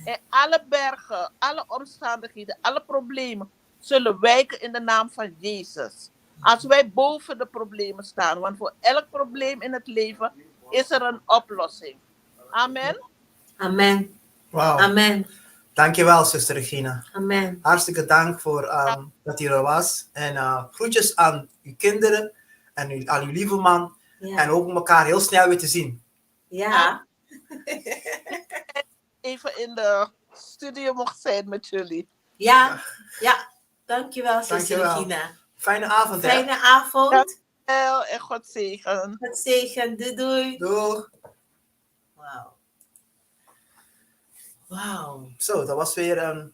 En alle bergen, alle omstandigheden, alle problemen zullen wijken in de naam van Jezus. Als wij boven de problemen staan. Want voor elk probleem in het leven is er een oplossing. Amen. Amen. Wauw. Amen. Dankjewel, zuster Regina. Amen. Hartstikke dank voor dat u er was. En groetjes aan uw kinderen en aan uw lieve man. Ja. En hopen elkaar heel snel weer te zien. Ja. Even in de studio mocht zijn met jullie. Ja. Dankjewel, zuster Dankjewel. Regina. Fijne avond, hè? Fijne avond. En God zegen. God zegen. Doei doei. Doeg. Wauw. Wauw. Zo, dat was weer een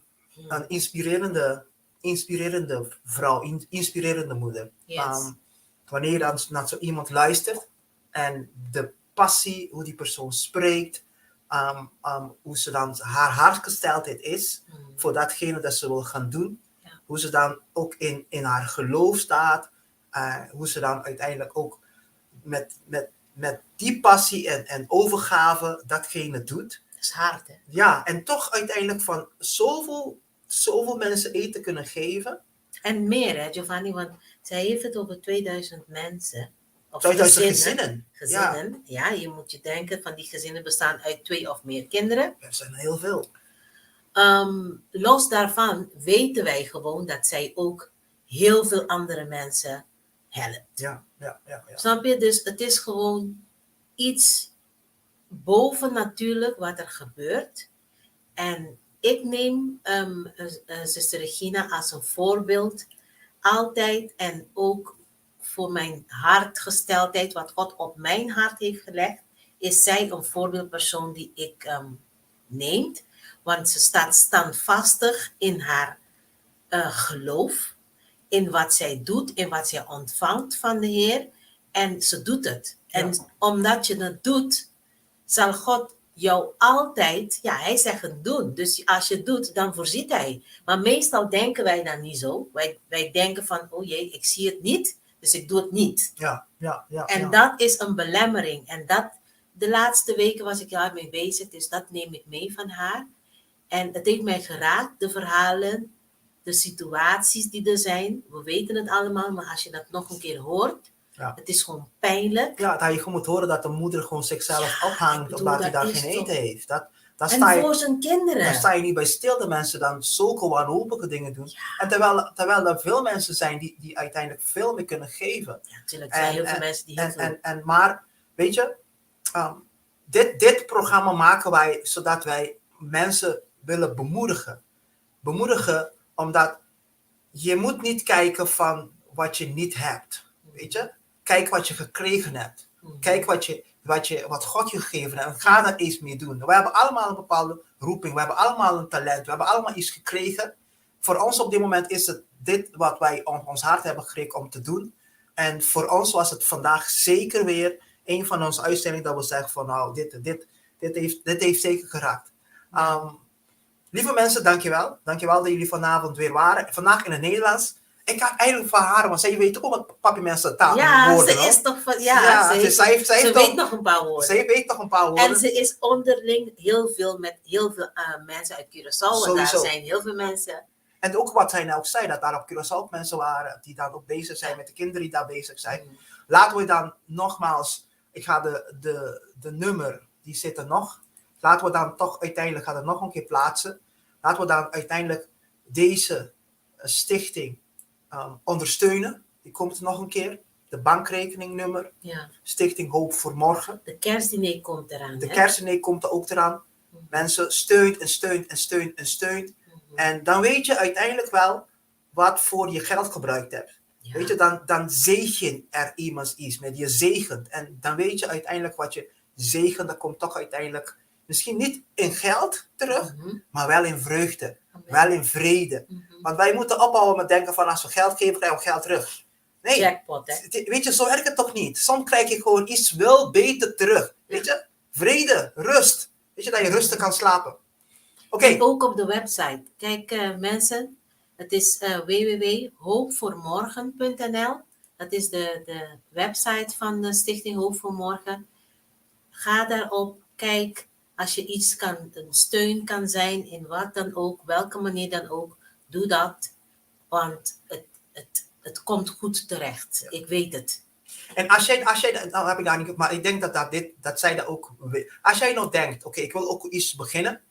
inspirerende vrouw, inspirerende moeder. Yes. Wanneer je dan naar zo iemand luistert en de passie, hoe die persoon spreekt, hoe ze dan haar hartgesteldheid is voor datgene dat ze wil gaan doen, hoe ze dan ook in haar geloof staat, hoe ze dan uiteindelijk ook met die passie en overgave datgene doet. Dat is hard, hè? Ja, en toch uiteindelijk van zoveel mensen eten kunnen geven. En meer, hè, Giovanni, want zij heeft het over 2000 mensen. Of 2000 gezinnen. Gezinnen, ja. Je moet je denken, van die gezinnen bestaan uit 2 of meer kinderen. Er zijn heel veel. Los daarvan weten wij gewoon dat zij ook heel veel andere mensen helpt. Ja. Snap je? Dus het is gewoon iets bovennatuurlijk wat er gebeurt. En ik neem zuster Regina als een voorbeeld altijd. En ook voor mijn hartgesteldheid, wat God op mijn hart heeft gelegd, is zij een voorbeeldpersoon die ik neem. Want ze staat standvastig in haar geloof, in wat zij doet, in wat zij ontvangt van de Heer. En ze doet het. Ja. En omdat je het doet, zal God jou altijd, ja, hij zegt het doen. Dus als je het doet, dan voorziet hij. Maar meestal denken wij dan niet zo. Wij denken van, oh jee, ik zie het niet, dus ik doe het niet. Ja. En dat is een belemmering. En dat, de laatste weken was ik daarmee bezig, dus dat neem ik mee van haar. En het heeft mij geraakt, de verhalen, de situaties die er zijn. We weten het allemaal, maar als je dat nog een keer hoort, het is gewoon pijnlijk. Ja, dat je gewoon moet horen dat de moeder gewoon zichzelf ophangt omdat hij daar geen eten heeft. Dat en sta je, voor zijn kinderen. dan sta je niet bij stil dat mensen dan zulke wanhopige dingen doen. Ja. En terwijl er veel mensen zijn die uiteindelijk veel meer kunnen geven. Ja, natuurlijk zijn heel veel mensen die heel veel... Maar, weet je, dit programma maken wij zodat wij mensen willen bemoedigen. Bemoedigen omdat je moet niet kijken van wat je niet hebt. Weet je? Kijk wat je gekregen hebt. Kijk wat God je gegeven heeft. En ga daar iets mee doen. We hebben allemaal een bepaalde roeping. We hebben allemaal een talent. We hebben allemaal iets gekregen. Voor ons op dit moment is het dit wat wij ons hart hebben gekregen om te doen. En voor ons was het vandaag zeker weer een van onze uitstellingen dat we zeggen van nou, dit heeft zeker geraakt. Lieve mensen, dankjewel. Dankjewel dat jullie vanavond weer waren. Vandaag in het Nederlands. Ik had eigenlijk van haar, want zij weet ook wat papi mensen taal woorden. Ze is toch van, ze weet nog een paar woorden. Zij weet nog een paar woorden. En ze is onderling heel veel met heel veel mensen uit Curaçao. Want daar zijn heel veel mensen. En ook wat zij nou zei, dat daar op Curaçao ook mensen waren die daar ook bezig zijn met de kinderen die daar bezig zijn. Laten we dan nogmaals, ik ga de nummer, die zit er nog. Laten we dan toch uiteindelijk, gaat het nog een keer plaatsen. Laten we dan uiteindelijk deze stichting ondersteunen. Die komt er nog een keer. De bankrekeningnummer. Ja. Stichting Hoop voor Morgen. De kerstdiner komt eraan. De kerstdiner komt er ook eraan. Mensen, steun. En dan weet je uiteindelijk wel wat voor je geld gebruikt hebt. Ja. Weet je, dan zegen er iemand iets met je zegent. En dan weet je uiteindelijk wat je zegent. Dat komt toch uiteindelijk misschien niet in geld terug, maar wel in vreugde. Wel in vrede. Want wij moeten ophouden met denken van als we geld geven, krijgen we geld terug. Nee, jackpot, hè? Weet je, zo werkt het toch niet. Soms krijg je gewoon iets wel beter terug. Weet je, vrede, rust. Weet je, dat je rustig kan slapen. Oké. Ook op de website. Kijk mensen, het is www.hoopvoormorgen.nl. Dat is de website van de Stichting Hoop voor Morgen. Ga daarop, kijk. Als je iets kan, een steun kan zijn in wat dan ook, welke manier dan ook, doe dat. Want het komt goed terecht. Ja. Ik weet het. En als jij, nou heb ik daar niet, maar ik denk dat zij dat ook. Als jij nou denkt, oké, ik wil ook iets beginnen.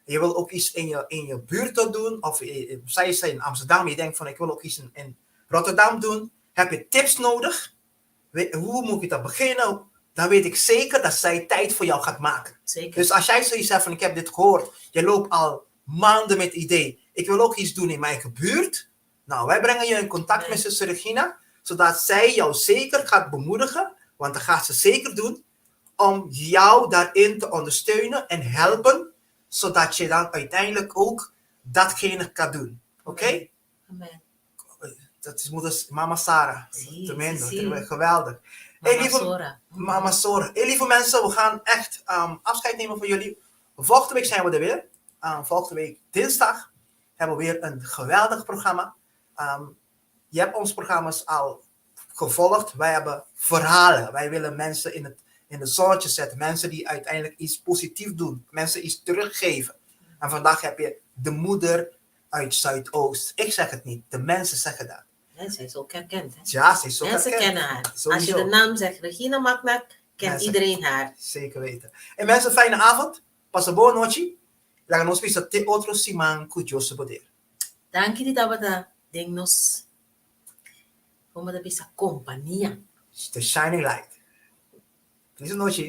Je wil ook iets in je buurt doen. Of zij is in Amsterdam, je denkt van ik wil ook iets in Rotterdam doen. Heb je tips nodig? Hoe moet je dat beginnen? Dan weet ik zeker dat zij tijd voor jou gaat maken. Zeker. Dus als jij zoiets hebt van ik heb dit gehoord, je loopt al maanden met het idee, ik wil ook iets doen in mijn eigen buurt, Nou, wij brengen je in contact met zuster Regina, zodat zij jou zeker gaat bemoedigen, want dat gaat ze zeker doen, om jou daarin te ondersteunen en helpen, zodat je dan uiteindelijk ook datgene kan doen. Oké? Amen. Dat is moeder mama Sarah. Zie, Tenminste, zie. geweldig. Mama lieve, Sora. Mama Sora. Hey, lieve mensen, we gaan echt afscheid nemen van jullie. Volgende week zijn we er weer. Volgende week dinsdag hebben we weer een geweldig programma. Je hebt ons programma's al gevolgd. Wij hebben verhalen. Wij willen mensen in het zonnetje zetten. Mensen die uiteindelijk iets positiefs doen. Mensen iets teruggeven. En vandaag heb je de moeder uit Zuidoost. Ik zeg het niet. De mensen zeggen dat. Ja, zij is ook herkend. Hè? Ja, ze is zo Mensen herkend. kennen haar. Sowieso. Als je de naam zegt Regina Maknak, kent Mensen- iedereen haar. Zeker weten. En mensen, fijne avond. Passa boa noite. Laga nos pisa te outro siman kutjosse poder. Dank jullie dat we dat ding nos. Como de bisa compañía. The shining light. Feliz noite.